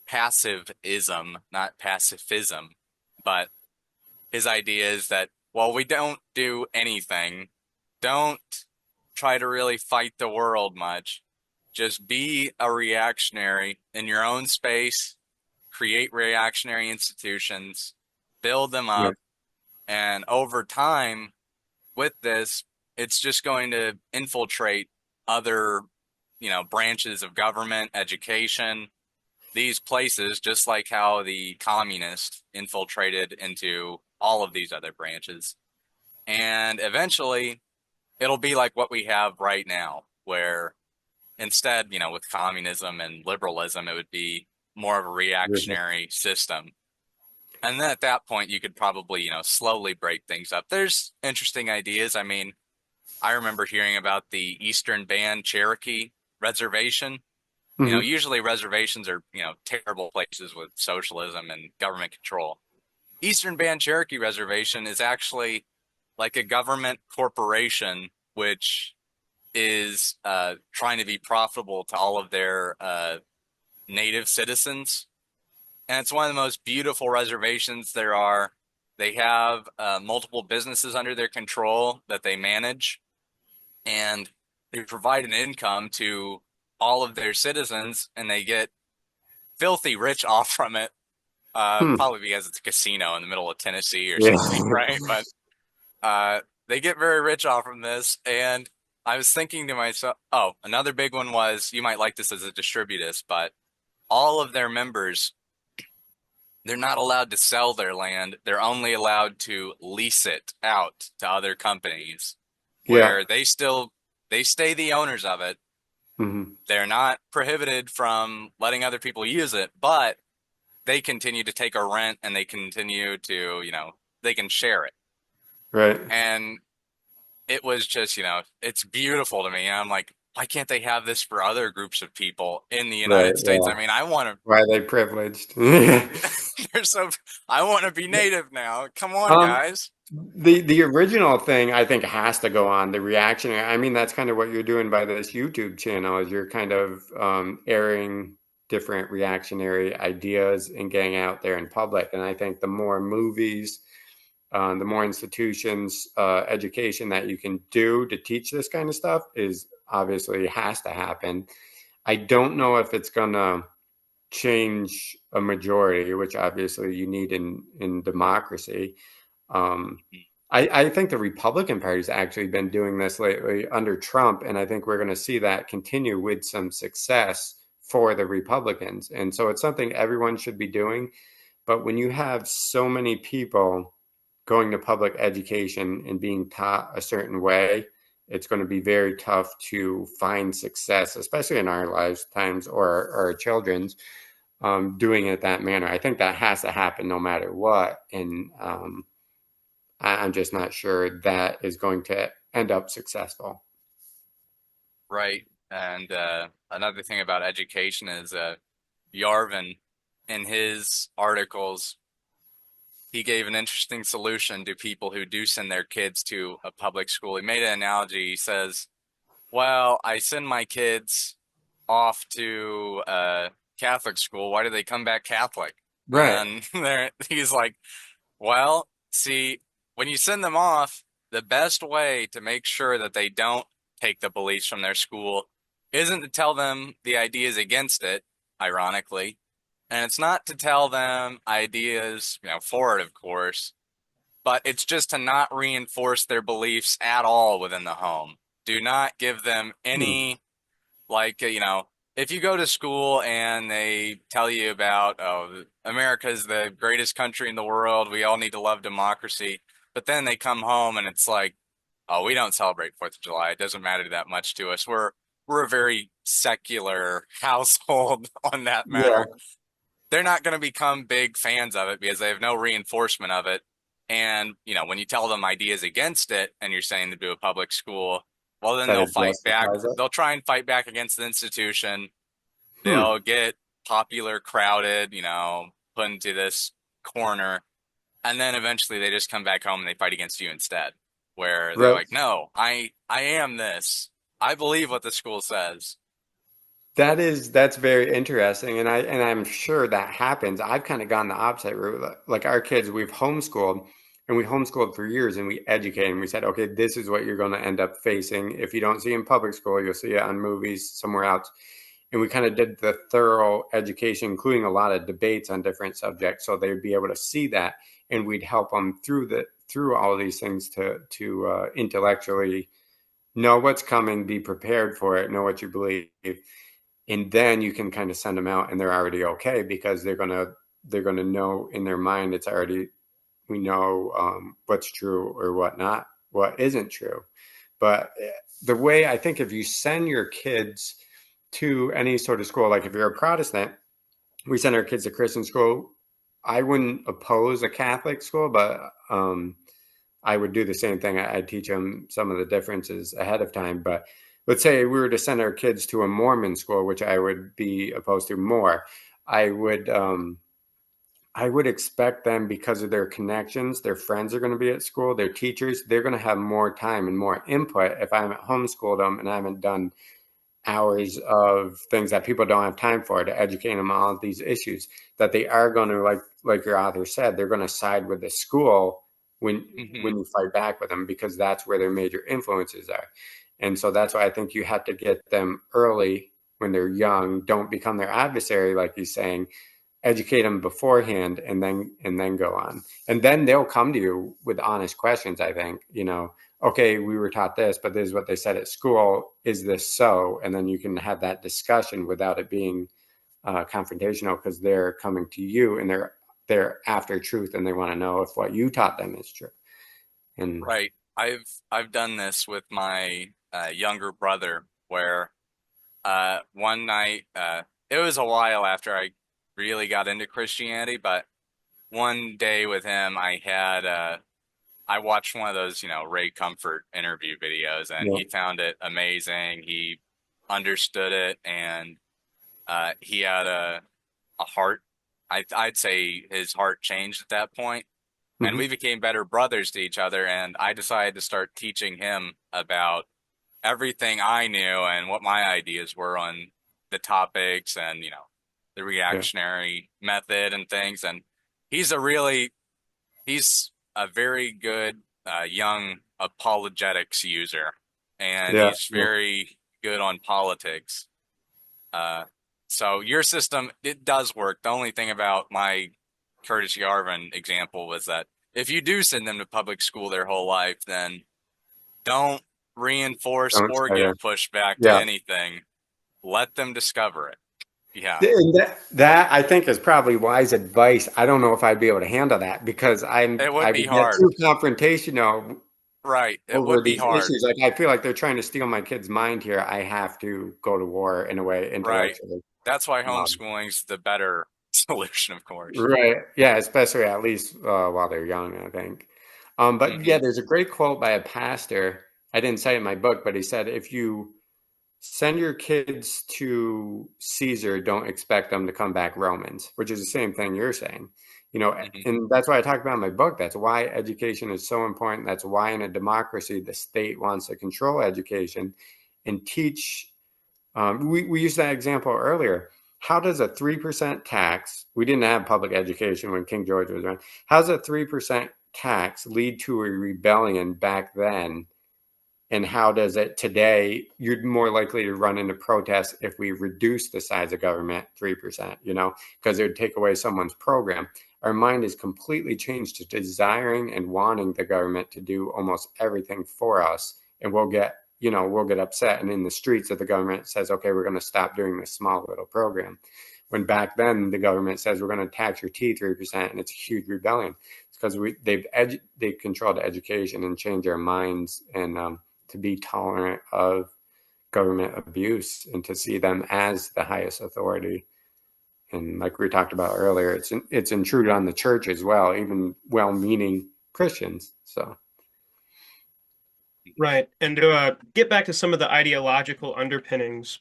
passivism, not pacifism, but his idea is that well, we don't do anything. Don't try to really fight the world much. Just be a reactionary in your own space, create reactionary institutions, build them Yeah. up, and over time, with this, it's just going to infiltrate other, branches of government, education, these places, just like how the communists infiltrated into all of these other branches. And eventually, it'll be like what we have right now, where instead, with communism and liberalism, it would be more of a reactionary system. And then at that point, you could probably, slowly break things up. There's interesting ideas. I mean, I remember hearing about the Eastern Band Cherokee Reservation. Hmm. Usually reservations are, terrible places with socialism and government control. Eastern Band Cherokee Reservation is actually like a government corporation which is trying to be profitable to all of their native citizens. And it's one of the most beautiful reservations there are. They have multiple businesses under their control that they manage, and they provide an income to all of their citizens, and they get filthy rich off from it. Hmm. Probably because it's a casino in the middle of Tennessee or Yeah. something, right? But they get very rich off from this. And I was thinking to myself, oh, another big one was, you might like this as a distributist, but all of their members, they're not allowed to sell their land. They're only allowed to lease it out to other companies Yeah. where they stay the owners of it. Hmm. They're not prohibited from letting other people use it, but they continue to take a rent and they continue to, they can share it. Right. And it was just, it's beautiful to me. And I'm like, why can't they have this for other groups of people in the Right. United States? Yeah. I mean, I want Why are they privileged? to, there's so, I want to be native now. Come on, Um, guys. the original thing I think has to go on, the reactionary. I mean, that's kind of what you're doing by this YouTube channel, is you're kind of airing different reactionary ideas and getting out there in public. And I think the more movies, the more institutions, education that you can do to teach this kind of stuff is obviously has to happen. I don't know if it's gonna change a majority, which obviously you need in democracy. Um, I think the Republican Party's actually been doing this lately under Trump, and I think we're going to see that continue with some success for the Republicans. And so it's something everyone should be doing. But when you have so many people going to public education and being taught a certain way, it's going to be very tough to find success, especially in our lifetimes or our children's, doing it that manner. I think that has to happen no matter what. And I'm just not sure that is going to end up successful. Right. And another thing about education is Yarvin, in his articles, he gave an interesting solution to people who do send their kids to a public school. He made an analogy. He says, well, I send my kids off to Catholic school. Why do they come back Catholic? Right. And he's like, well, see, when you send them off, the best way to make sure that they don't take the beliefs from their school isn't to tell them the ideas against it, ironically. And it's not to tell them ideas, for it, of course, but it's just to not reinforce their beliefs at all within the home. Do not give them Hmm. any, like, if you go to school and they tell you about, oh, America is the greatest country in the world, we all need to love democracy, but then they come home and it's like, oh, we don't celebrate 4th of July. It doesn't matter that much to us. We're a very secular household on that Yeah. matter. They're not going to become big fans of it because they have no reinforcement of it. And, when you tell them ideas against it and you're saying to do a public school, well, then That they'll it fight back. justifies it. They'll try and fight back against the institution. Hmm. They'll get popular, crowded, put into this corner. And then eventually they just come back home and they fight against you instead, where they're Right. like, no, I am this. I believe what the school says. That's very interesting, and I'm sure that happens. I've kind of gone the opposite route. Like our kids, we've homeschooled, And we homeschooled for years, and we educated, and we said, okay, this is what you're going to end up facing. If you don't see it in public school, you'll see it on movies somewhere else. And we kind of did the thorough education, including a lot of debates on different subjects, so they'd be able to see that, and we'd help them through all of these things to intellectually know what's coming, be prepared for it, know what you believe, and then you can kind of send them out, and they're already okay, because they're gonna know in their mind it's already, we know what's true or what not, what isn't true. But the way, I think, if you send your kids to any sort of school, like if you're a Protestant, we send our kids to Christian school. I wouldn't oppose a Catholic school, but I would do the same thing. I'd teach them some of the differences ahead of time. But let's say we were to send our kids to a Mormon school, which I would be opposed to more. I would expect them, because of their connections, their friends are going to be at school, their teachers, they're going to have more time and more input. If I haven't homeschooled them and I haven't done hours of things that people don't have time for to educate them on all of these issues, that they are going to, like your author said, they're going to side with the school when you fight back with them, because that's where their major influences are. And so that's why I think you have to get them early when they're young. Don't become their adversary, like he's saying. Educate them beforehand, and then go on. And then they'll come to you with honest questions, I think. Okay, we were taught this, but this is what they said at school. Is this so? And then you can have that discussion without it being confrontational, because they're coming to you and they're after truth, and they want to know if what you taught them is true. And Right. I've done this with my younger brother, where one night, it was a while after I really got into Christianity, but one day with him, I watched one of those, Ray Comfort interview videos, and yeah, he found it amazing. He understood it, and he had a heart. I'd say his heart changed at that point, and we became better brothers to each other. And I decided to start teaching him about everything I knew and what my ideas were on the topics, and the yeah, reactionary method and things. And he's a really he's a very good young apologetics user, and yeah, he's yeah. very good on politics. Uh, so your system, it does work. The only thing about my Curtis Yarvin example was that if you do send them to public school their whole life, then don't reinforce Don't or try to. give pushback to Yeah. anything. Let them discover it. Yeah, And that I think is probably wise advice. I don't know if I'd be able to handle that, because I it would would be get hard. too confrontational Right. It over would be these hard. issues. Like, I feel like they're trying to steal my kid's mind here. I have to go to war in a way, Right. intellectually. That's why Um, homeschooling's the better solution, of course. right. Yeah, especially at least while they're young, I think. But yeah, Hmm. there's a great quote by a pastor. I didn't say it in my book, but he said, if you send your kids to Caesar, don't expect them to come back Romans, which is the same thing you're saying. Hmm. And that's why I talk about in my book. That's why education is so important. That's why in a democracy, the state wants to control education and teach. We used that example earlier. How does a 3% tax, we didn't have public education when King George was around. How does a 3% tax lead to a rebellion back then? And how does it today? You're more likely to run into protests if we reduce the size of government 3%, because it would take away someone's program. Our mind is completely changed to desiring and wanting the government to do almost everything for us. And we'll get upset. And in the streets, if the government says, okay, we're going to stop doing this small little program. When back then the government says we're going to tax your tea 3%, and it's a huge rebellion. It's because they've controlled education and changed our minds, and to be tolerant of government abuse and to see them as the highest authority. And like we talked about earlier, it's intruded on the church as well, even well-meaning Christians. So Right. And to get back to some of the ideological underpinnings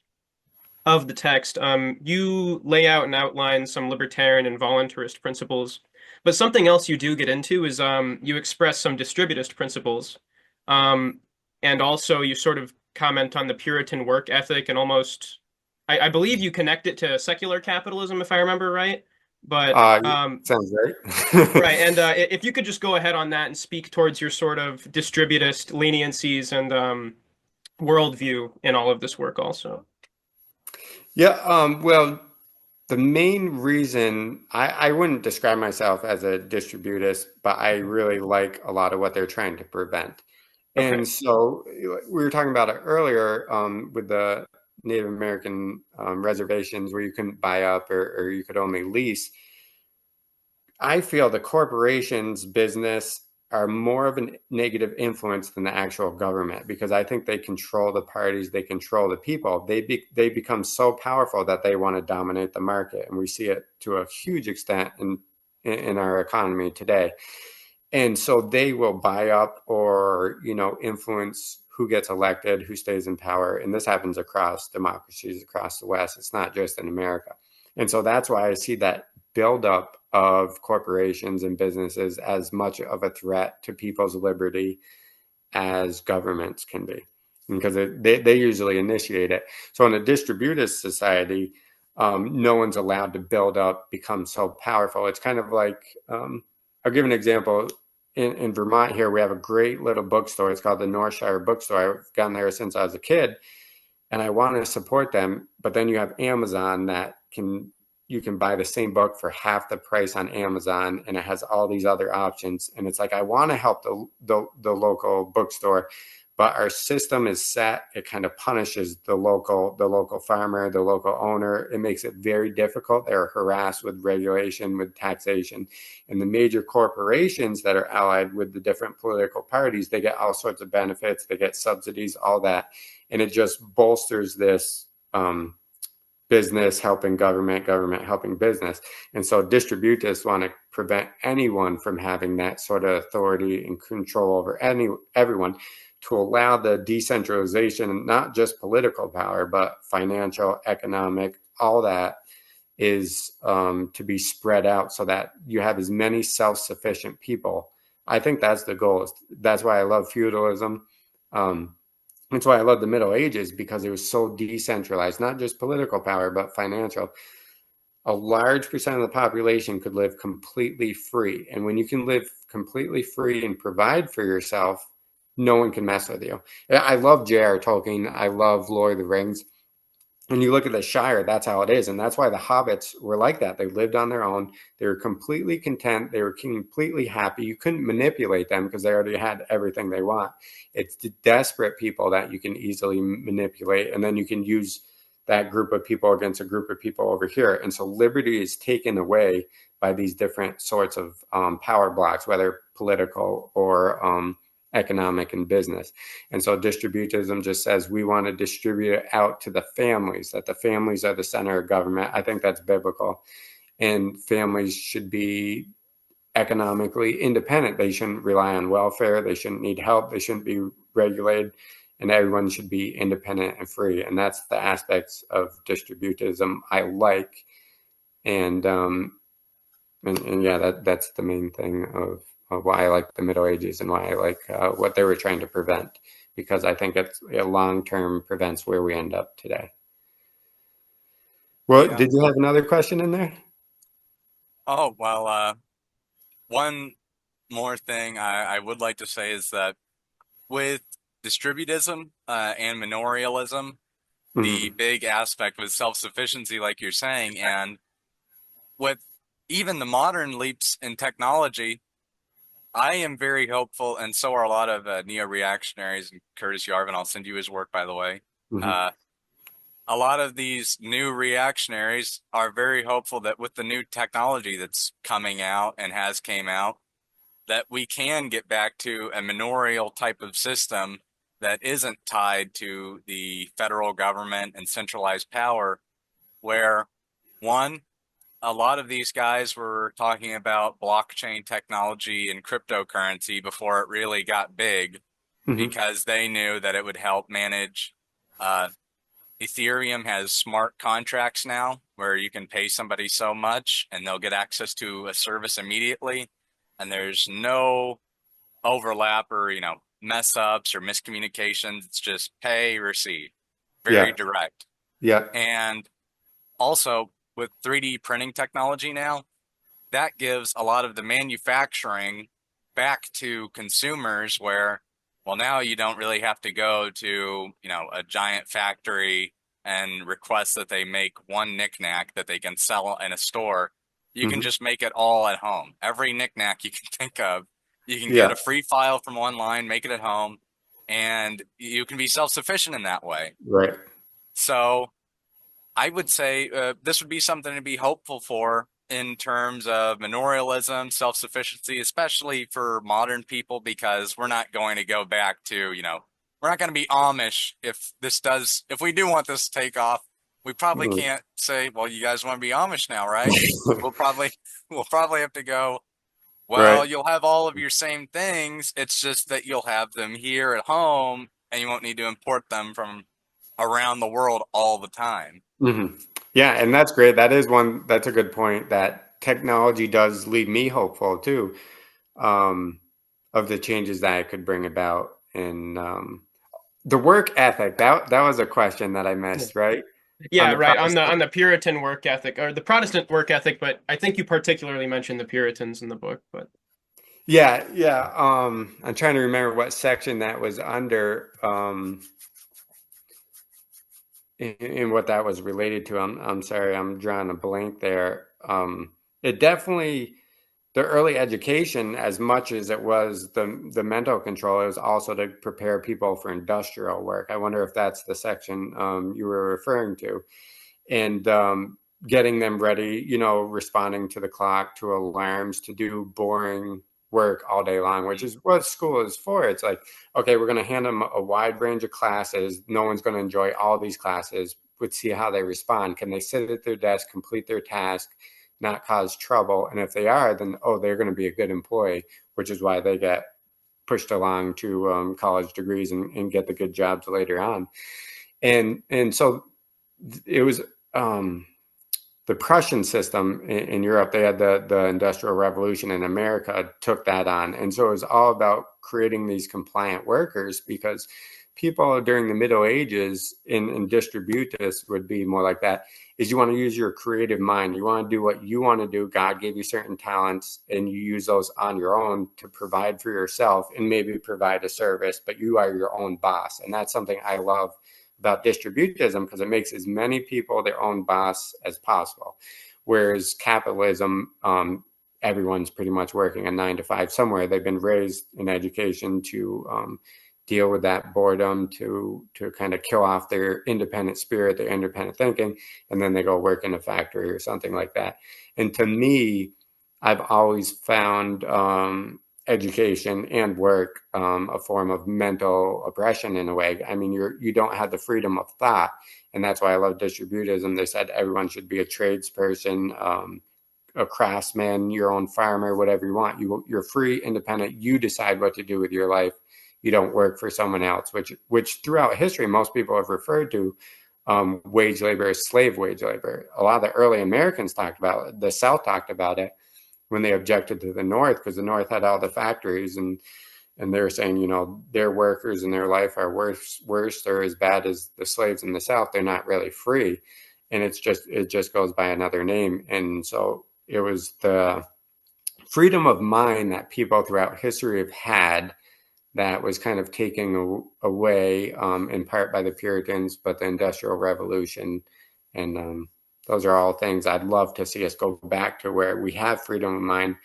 of the text, you lay out and outline some libertarian and voluntarist principles. But something else you do get into is you express some distributist principles. Um, and also you sort of comment on the Puritan work ethic and almost, I believe you connect it to secular capitalism, if I remember right. But Sounds great. right, and if you could just go ahead on that and speak towards your sort of distributist leniencies and worldview in all of this work also. Yeah, well, the main reason I wouldn't describe myself as a distributist, but I really like a lot of what they're trying to prevent. Okay. And so we were talking about it earlier with the Native American reservations where you couldn't buy up or you could only lease. I feel the corporations' business are more of a negative influence than the actual government because I think they control the parties, they control the people. They become so powerful that they want to dominate the market, and we see it to a huge extent in our economy today. And so they will buy up or influence who gets elected, who stays in power, and this happens across democracies across the West. It's not just in America, and so that's why I see that buildup of corporations and businesses as much of a threat to people's liberty as governments can be, because they usually initiate it. So in a distributist society, no one's allowed to build up, become so powerful. It's kind of like, I'll give an example. In Vermont here, we have a great little bookstore. It's called the Northshire Bookstore. I've gone there since I was a kid, and I want to support them. But then you have Amazon that you can buy the same book for half the price on Amazon, and it has all these other options. And it's like, I want to help the local bookstore, but our system is set. It kind of punishes the local farmer, the local owner. It makes it very difficult. They're harassed with regulation, with taxation. And the major corporations that are allied with the different political parties, they get all sorts of benefits, they get subsidies, all that. And it just bolsters this business helping government, government helping business. And so distributists want to prevent anyone from having that sort of authority and control over everyone, to allow the decentralization, not just political power, but financial, economic, all that is to be spread out so that you have as many self-sufficient people. I think that's the goal. That's why I love feudalism. That's why I love the Middle Ages, because it was so decentralized, not just political power, but financial. A large percent of the population could live completely free. And when you can live completely free and provide for yourself, no one can mess with you. I love J.R. Tolkien. I love Lord of the Rings. When you look at the Shire, that's how it is. And that's why the hobbits were like that. They lived on their own. They were completely content. They were completely happy. You couldn't manipulate them because they already had everything they want. It's the desperate people that you can easily manipulate. And then you can use that group of people against a group of people over here. And so liberty is taken away by these different sorts of power blocks, whether political or economic and business. And so distributism just says we want to distribute it out to the families, that the families are the center of government. I think that's biblical. And families should be economically independent. They shouldn't rely on welfare. They shouldn't need help. They shouldn't be regulated. And everyone should be independent and free. And that's the aspects of distributism I like. And yeah, that's the main thing of why I like the Middle Ages and why I like what they were trying to prevent, because I think it long-term prevents where we end up today. Well, Yeah. did you have another question in there? Oh, well, one more thing I would like to say is that with distributism and manorialism, the Mm-hmm. big aspect was self-sufficiency, like you're saying, and with even the modern leaps in technology, I am very hopeful, and so are a lot of neo-reactionaries, and Curtis Yarvin, I'll send you his work, by the way. Mm-hmm. Uh, a lot of these new reactionaries are very hopeful that with the new technology that's coming out and has came out, that we can get back to a manorial type of system that isn't tied to the federal government and centralized power, where one, a lot of these guys were talking about blockchain technology and cryptocurrency before it really got big, Mm-hmm. because they knew that it would help manage. Ethereum has smart contracts now where you can pay somebody so much and they'll get access to a service immediately. And there's no overlap or, mess ups or miscommunications. It's just pay, receive, very Yeah. direct. Yeah. And also with 3D printing technology now, that gives a lot of the manufacturing back to consumers where, well, now you don't really have to go to, a giant factory and request that they make one knickknack that they can sell in a store. You can just make it all at home. Every knickknack you can think of, you can get a free file from online, make it at home, and you can be self-sufficient in that way. Right. So I would say this would be something to be hopeful for in terms of manorialism, self-sufficiency, especially for modern people, because we're not going to go back to, we're not going to be Amish if we do want this to take off. We probably can't say, well, you guys want to be Amish now, right? we'll probably have to go, well, Right. you'll have all of your same things. It's just that you'll have them here at home and you won't need to import them from around the world all the time. Yeah, and that's great. That's a good point, that technology does leave me hopeful too, of the changes that it could bring about. And the work ethic, that was a question that I missed, right? On Yeah, the right. On Protestant. the Puritan work ethic or the Protestant work ethic, but I think you particularly mentioned the Puritans in the book. But Yeah, yeah. I'm trying to remember what section that was under, and what that was related to. I'm sorry, I'm drawing a blank there. It definitely, the early education, as much as it was the mental control, it was also to prepare people for industrial work. I wonder if that's the section you were referring to, and getting them ready, responding to the clock, to alarms, to do boring work all day long, which is what school is for. It's like, okay, we're going to hand them a wide range of classes. No one's going to enjoy all these classes. Let's see how they respond. Can they sit at their desk, complete their task, not cause trouble? And if they are, then, they're going to be a good employee, which is why they get pushed along to college degrees and get the good jobs later on. And so it was the Prussian system in Europe. They had the Industrial Revolution, in America took that on. And so it was all about creating these compliant workers, because people during the Middle Ages in Distributism would be more like that, is you want to use your creative mind. You want to do what you want to do. God gave you certain talents and you use those on your own to provide for yourself and maybe provide a service, but you are your own boss. And that's something I love about Distributism, because it makes as many people their own boss as possible. Whereas capitalism, everyone's pretty much working a 9 to 5 somewhere. They've been raised in education to deal with that boredom, to kind of kill off their independent spirit, their independent thinking, and then they go work in a factory or something like that. And to me, I've always found education and work a form of mental oppression in a way. I mean, you don't have the freedom of thought, and that's why I love Distributism. They said everyone should be a tradesperson, a craftsman, your own farmer, whatever you want. You're free, independent. You decide what to do with your life. You don't work for someone else, which throughout history most people have referred to wage labor as slave wage labor. A lot of the early Americans talked about it. The South talked about it when they objected to the North, because the North had all the factories, and they were saying, their workers and their life are worse or as bad as the slaves in the South. They're not really free, and it just goes by another name. And so it was the freedom of mind that people throughout history have had that was kind of taken away in part by the Puritans, but the Industrial Revolution. And those are all things I'd love to see us go back to, where we have freedom of mind.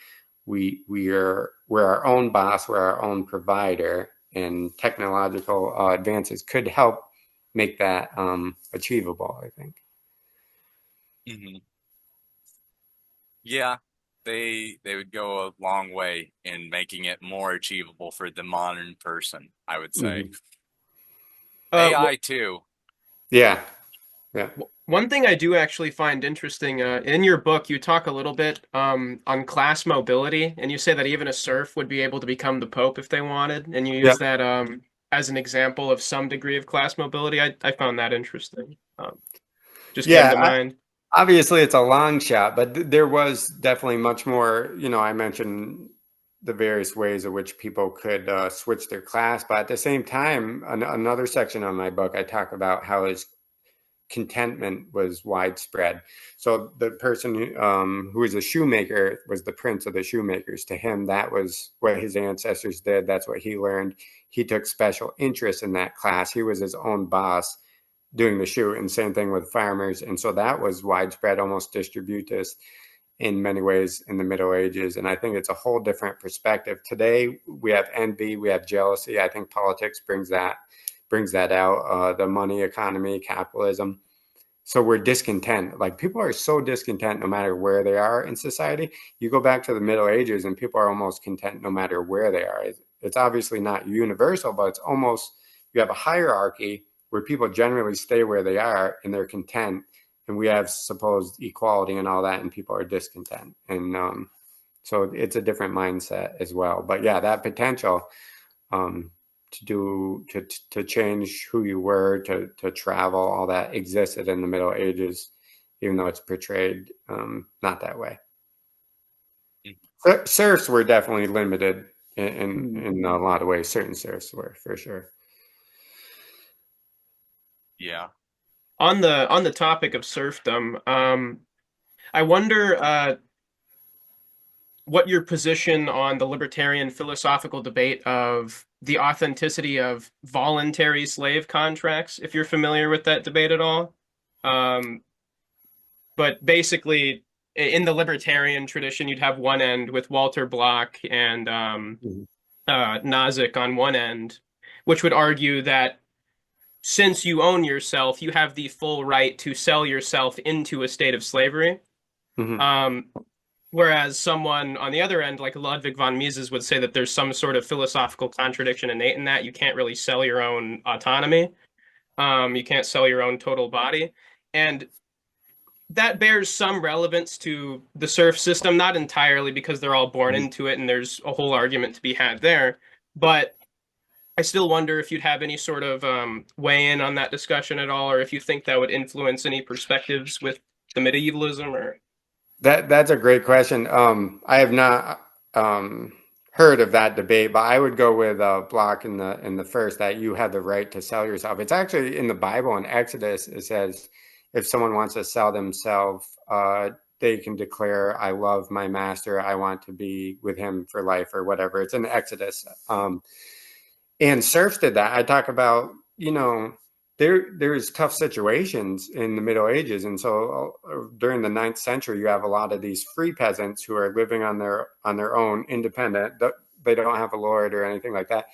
We're our own boss, we're our own provider, and technological advances could help make that achievable, I think. Mm-hmm. Yeah, they would go a long way in making it more achievable for the modern person, I would say. AI too. Yeah. Yeah. One thing I do actually find interesting, in your book, you talk a little bit on class mobility, and you say that even a serf would be able to become the Pope if they wanted, and you use that as an example of some degree of class mobility. I found that interesting. Just came to Yeah. mind. Obviously, it's a long shot, but there was definitely much more. I mentioned the various ways in which people could switch their class, but at the same time, another section of my book, I talk about how contentment was widespread. So the person who was a shoemaker was the prince of the shoemakers. To him, that was what his ancestors did. That's what he learned. He took special interest in that class. He was his own boss doing the shoe, and same thing with farmers. And so that was widespread, almost distributist in many ways in the Middle Ages. And I think it's a whole different perspective. Today, we have envy, we have jealousy. I think politics brings that out, the money economy, capitalism. So we're discontent. Like, people are so discontent no matter where they are in society. You go back to the Middle Ages and people are almost content no matter where they are. It's obviously not universal, but it's almost, you have a hierarchy where people generally stay where they are and they're content. And we have supposed equality and all that, and people are discontent. And so it's a different mindset as well. But yeah, that potential to change who you were, to travel, all that existed in the Middle Ages, even though it's portrayed not that way. Serfs were definitely limited in a lot of ways. Certain serfs were, for sure. Yeah. On the topic of serfdom, I wonder what your position on the libertarian philosophical debate of the authenticity of voluntary slave contracts, if you're familiar with that debate at all. But basically, in the libertarian tradition, you'd have one end with Walter Block and Nozick on one end, which would argue that since you own yourself, you have the full right to sell yourself into a state of slavery. Whereas someone on the other end, like Ludwig von Mises, would say that there's some sort of philosophical contradiction innate in that. You can't really sell your own autonomy. You can't sell your own total body. And that bears some relevance to the serf system, not entirely because they're all born into it and there's a whole argument to be had there. But I still wonder if you'd have any sort of weigh in on that discussion at all, or if you think that would influence any perspectives with the medievalism or... That's a great question. I have not heard of that debate, but I would go with Block in the first, that you have the right to sell yourself. It's actually in the Bible in Exodus. It says if someone wants to sell themselves, they can declare, "I love my master. I want to be with him for life," or whatever. It's in Exodus. And serfs did that. I talk about, there's tough situations in the Middle Ages. And so during the 9th century, you have a lot of these free peasants who are living on their own, independent. They don't have a lord or anything like that.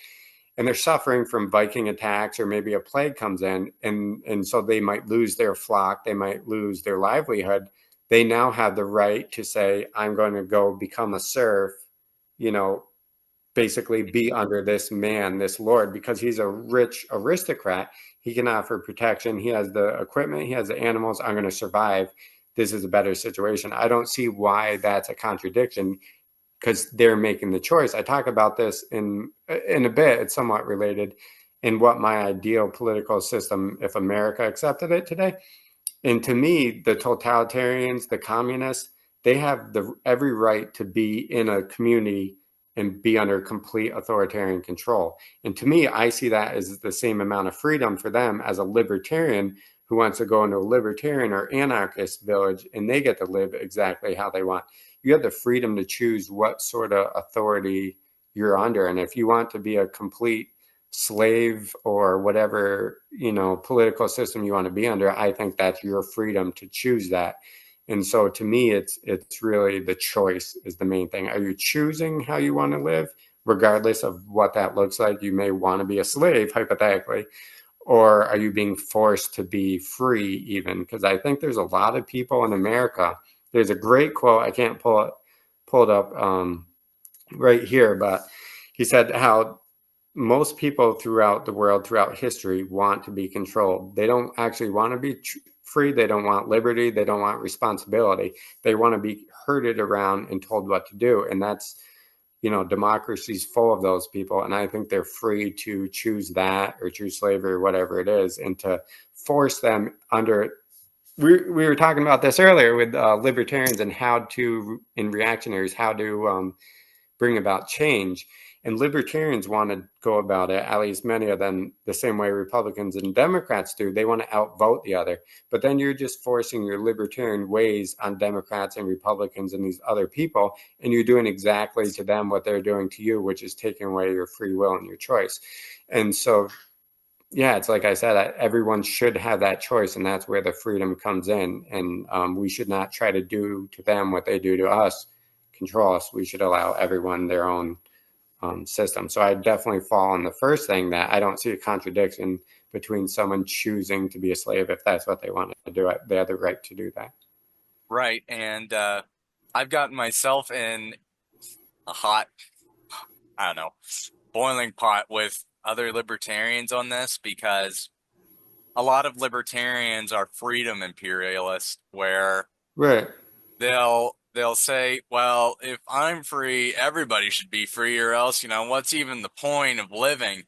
And they're suffering from Viking attacks, or maybe a plague comes in. And so they might lose their flock. They might lose their livelihood. They now have the right to say, I'm going to go become a serf, basically be under this man, this lord, because he's a rich aristocrat. He can offer protection. He has the equipment. He has the animals. I'm going to survive. This is a better situation. I don't see why that's a contradiction, because they're making the choice. I talk about this in a bit. It's somewhat related in what my ideal political system, if America accepted it today. And to me, the totalitarians, the communists, they have every right to be in a community and be under complete authoritarian control. And to me, I see that as the same amount of freedom for them as a libertarian who wants to go into a libertarian or anarchist village, and they get to live exactly how they want. You have the freedom to choose what sort of authority you're under. And if you want to be a complete slave or whatever, political system you want to be under, I think that's your freedom to choose that. And so to me, it's really the choice is the main thing. Are you choosing how you want to live, regardless of what that looks like? You may want to be a slave, hypothetically, or are you being forced to be free even? Because I think there's a lot of people in America. There's a great quote. I can't pull it up right here, but he said how most people throughout the world, throughout history, want to be controlled. They don't actually want to be free. They don't want liberty. They don't want responsibility. They want to be herded around and told what to do. And that's, democracy's full of those people. And I think they're free to choose that or choose slavery or whatever it is, and to force them under. We were talking about this earlier with libertarians and and reactionaries, how to bring about change. And libertarians want to go about it, at least many of them, the same way Republicans and Democrats do. They want to outvote the other. But then you're just forcing your libertarian ways on Democrats and Republicans and these other people, and you're doing exactly to them what they're doing to you, which is taking away your free will and your choice. And so, yeah, it's like I said, everyone should have that choice, and that's where the freedom comes in. And we should not try to do to them what they do to us, control us. We should allow everyone their own system. So I definitely fall on the first thing, that I don't see a contradiction between someone choosing to be a slave if that's what they want to do. They have the right to do that. Right. And I've gotten myself in a hot, I don't know, boiling pot with other libertarians on this, because a lot of libertarians are freedom imperialists, where Right. they'll say, well, if I'm free, everybody should be free, or else, what's even the point of living?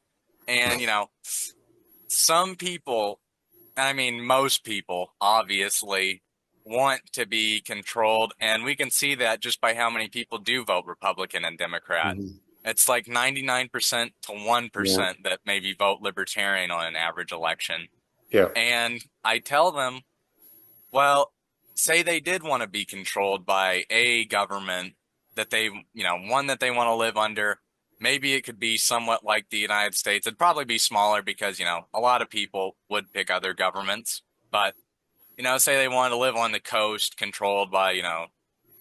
And, some people, I mean, most people, obviously, want to be controlled, and we can see that just by how many people do vote Republican and Democrat. Mm-hmm. It's like 99% to 1% Yeah. that maybe vote Libertarian on an average election. Yeah. And I tell them, well, say they did want to be controlled by a government that they, one that they want to live under. Maybe it could be somewhat like the United States. It'd probably be smaller because, a lot of people would pick other governments. But, say they wanted to live on the coast controlled by,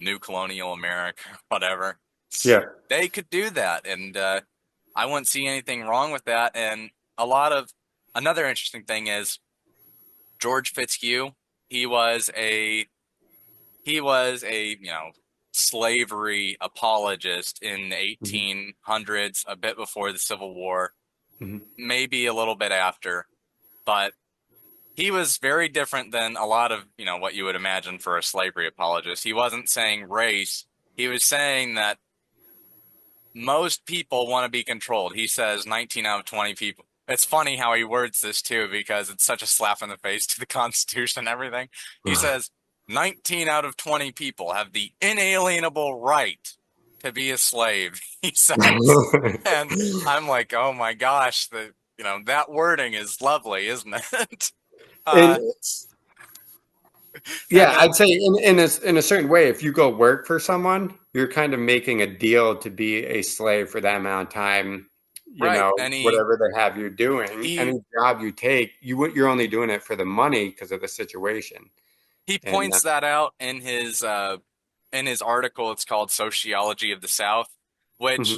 new colonial America, whatever. Yeah. They could do that. And I wouldn't see anything wrong with that. And another interesting thing is George Fitzhugh. He was a slavery apologist in the 1800s, a bit before the Civil War, maybe a little bit after, but he was very different than a lot of, what you would imagine for a slavery apologist. He wasn't saying race. He was saying that most people want to be controlled. He says 19 out of 20 people. It's funny how he words this too, because it's such a slap in the face to the Constitution and everything. He says 19 out of 20 people have the inalienable right to be a slave, he says. And I'm like, oh my gosh, that wording is lovely, isn't it? And yeah, then, I'd say in a certain way, if you go work for someone, you're kind of making a deal to be a slave for that amount of time. right, and Whatever they have you doing, he any job you take, you're only doing it for the money because of the situation. he And points that out in his article. It's called Sociology of the South, which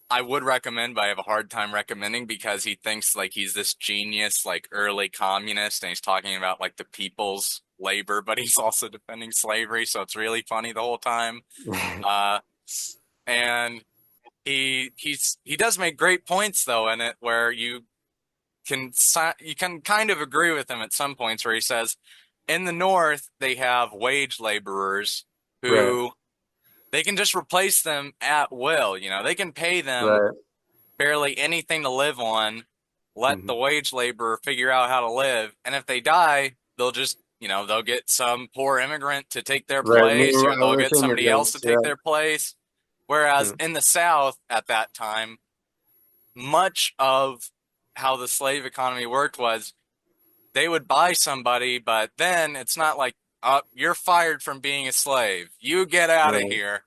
I would recommend, but I have a hard time recommending because he thinks like he's this genius, like early communist, and he's talking about like the people's labor, but he's also defending slavery, so it's really funny the whole time. And he does make great points though in it, where you can kind of agree with him at some points, where he says in the North they have wage laborers right, who they can just replace them at will. They can pay them right, barely anything to live on, let the wage laborer figure out how to live, and if they die, they'll just, they'll get some poor immigrant to take their right. place, New or they'll Irish get somebody else to immigrants. take Yeah. their place. Whereas in the South at that time, much of how the slave economy worked was they would buy somebody, but then it's not like, oh, you're fired from being a slave, you get out of Right. here.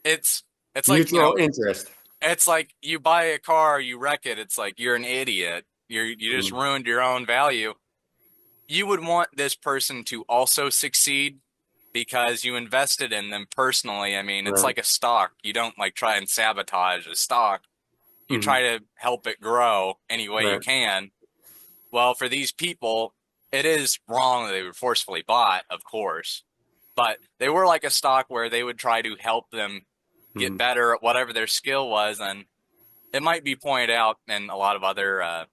It's like, Mutual interest. it's like you buy a car, you wreck it. It's like you're an idiot. You just ruined your own value. You would want this person to also succeed because you invested in them personally. I mean, it's Right. like a stock. You don't like try and sabotage a stock. You try to help it grow any way you Right. can. Well, for these people, it is wrong that they were forcefully bought, of course, but they were like a stock where they would try to help them get better at whatever their skill was. And it might be pointed out in a lot of other I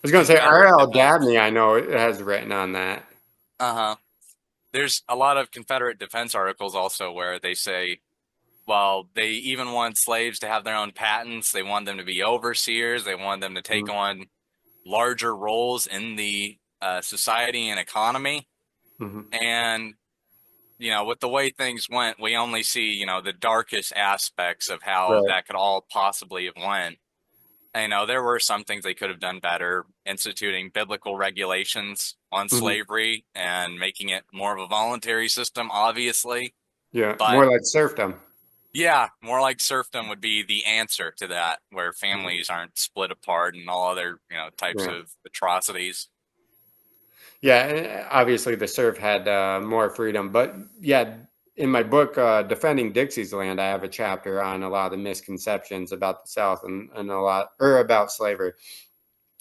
was going to say Confederate R.L. defense. Dabney, I know, it has written on that. There's a lot of Confederate defense articles also where they say, well, they even want slaves to have their own patents. They want them to be overseers. They want them to take on larger roles in the society and economy. And with the way things went, we only see, the darkest aspects of how Right. that could all possibly have went. There were some things they could have done better, instituting biblical regulations on Mhm. slavery and making it more of a voluntary system, obviously. Yeah, But more like serfdom. yeah, more like serfdom would be the answer to that, where Yeah. families aren't split apart and all other, types Yeah. of atrocities. Yeah, and obviously the serf had more freedom, but yeah, in my book, Defending Dixie's Land, I have a chapter on a lot of the misconceptions about the South and a lot, or about slavery.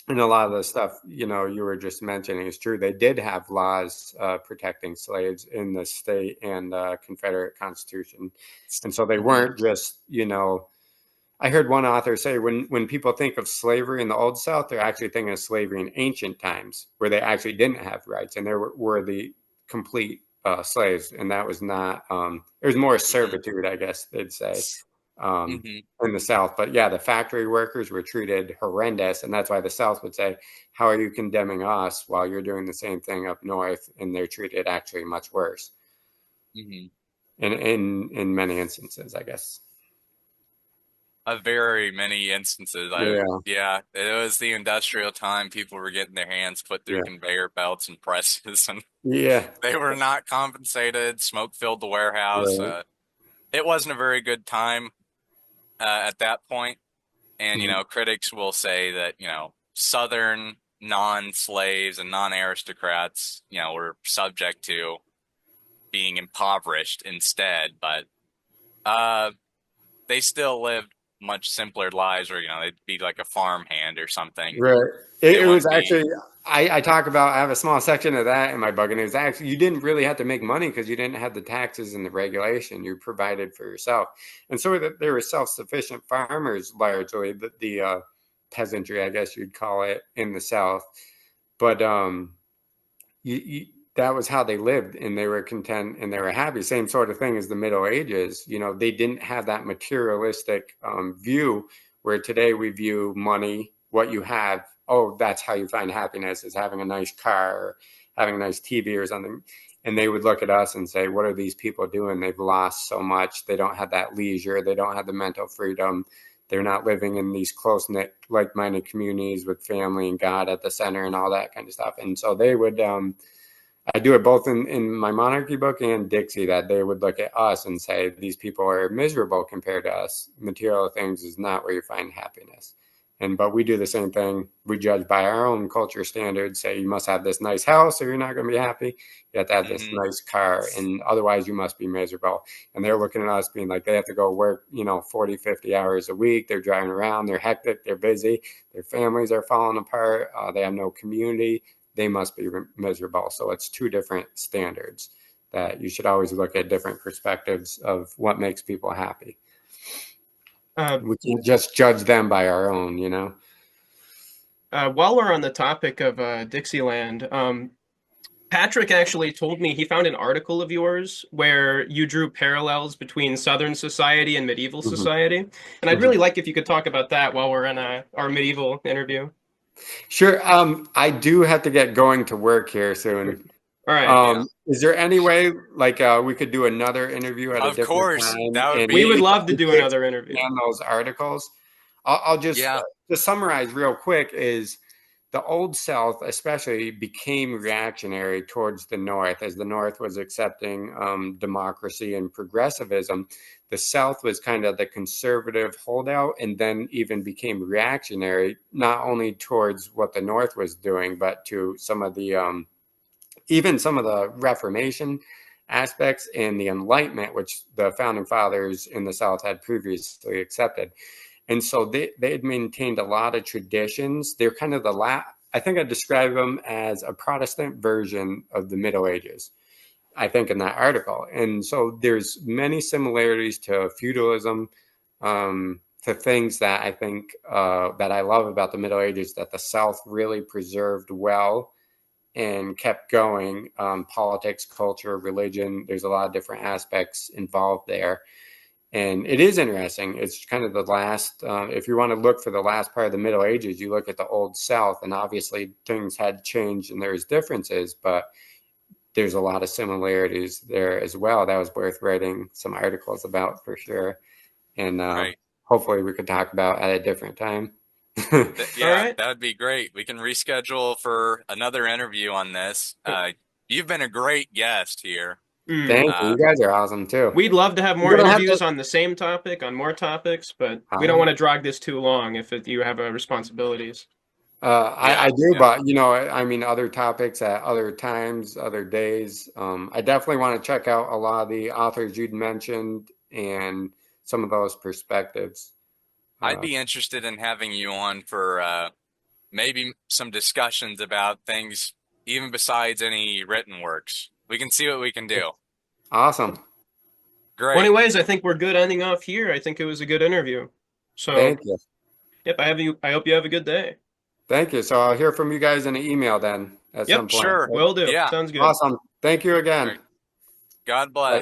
And a lot of the stuff, you were just mentioning is true. They did have laws protecting slaves in the state and Confederate Constitution. And so they Hmm. weren't just, I heard one author say when people think of slavery in the Old South, they're actually thinking of slavery in ancient times where they actually didn't have rights and there were the complete slaves. And that was not, it was more Hmm. servitude, I guess they'd say, um, Hmm. in the South. But yeah, the factory workers were treated horrendous. And that's why the South would say, how are you condemning us while you're doing the same thing up north? And they're treated actually much worse Hmm. in many instances, I guess. Very many instances. Yeah. Yeah, it was the industrial time. People were getting their hands put through Yeah. conveyor belts and presses, and Yeah. they were not compensated. Smoke filled the warehouse. Right. It wasn't a very good time at that point. And, Mhm. critics will say that, Southern non-slaves and non-aristocrats, were subject to being impoverished instead, but uh, they still lived much simpler lives where, they'd be like a farmhand or something. Right. They It was wouldn't be. actually, I talk about, I have a small section of that in my book, and it was actually, you didn't really have to make money because you didn't have the taxes and the regulation. You provided for yourself. And so that there were self-sufficient farmers largely, the peasantry, I guess you'd call it, in the South. But that was how they lived and they were content and they were happy. Same sort of thing as the Middle Ages. They didn't have that materialistic view where today we view money, what you have. Oh, that's how you find happiness, is having a nice car or having a nice TV or something. And they would look at us and say, what are these people doing? They've lost so much. They don't have that leisure. They don't have the mental freedom. They're not living in these close knit, like minded communities with family and God at the center and all that kind of stuff. And so they would, I do it both in my monarchy book and Dixie, that they would look at us and say, these people are miserable compared to us. Material things is not where you find happiness. But we do the same thing. We judge by our own culture standards, say you must have this nice house or you're not going to be happy. You have to have this Hmm. nice car and otherwise you must be miserable. And they're looking at us being like, they have to go work, 40, 50 hours a week. They're driving around, they're hectic, they're busy, their families are falling apart. They have no community. They must be miserable. So it's two different standards that you should always look at different perspectives of what makes people happy. Uh, We can't just judge them by our own. while we're on the topic of Dixieland, Patrick actually told me he found an article of yours where you drew parallels between Southern society and medieval Mm-hmm. society. And I'd Mm-hmm. really like if you could talk about that while we're in our medieval interview. Sure. I do have to get going to work here soon. All right. Yeah. Is there any way like we could do another interview at a Of different course, time that would and We would be, love to you do could another interview. expand those articles? I'll just yeah. to summarize real quick is the Old South especially became reactionary towards the North as the North was accepting democracy and progressivism. The South was kind of the conservative holdout and then even became reactionary, not only towards what the North was doing, but to some of the even some of the Reformation aspects and the Enlightenment, which the founding fathers in the South had previously accepted. And so they had maintained a lot of traditions. They're kind of I think I describe them as a Protestant version of the Middle Ages, I think, in that article. And so there's many similarities to feudalism, to things that I think that I love about the Middle Ages that the South really preserved well and kept going. Politics, culture, religion, there's a lot of different aspects involved there. And it is interesting. It's kind of the last, if you want to look for the last part of the Middle Ages, you look at the Old South, and obviously things had changed and there's differences, but there's a lot of similarities there as well. That was worth writing some articles about for sure. And Right. hopefully we could talk about at a different time. Yeah, right. that would be great. We can reschedule for another interview on this. You've been a great guest here. Mm. Thank you. You guys are awesome too. We'd love to have more We're gonna have interviews to. on the same topic, on more topics, but we don't want to drag this too long if you have responsibilities. I do, Yeah. but I mean, other topics at other times, other days. I definitely want to check out a lot of the authors you'd mentioned and some of those perspectives. I'd be interested in having you on for maybe some discussions about things even besides any written works. We can see what we can do. Awesome. Great. Well, anyways, I think we're good ending off here. I think it was a good interview. So, Thank you. yep, I hope you have a good day. Thank you. So I'll hear from you guys in an email then at some Yep, point. Sure. will do. Yeah. Sounds good. Awesome. Thank you again. Great. God bless.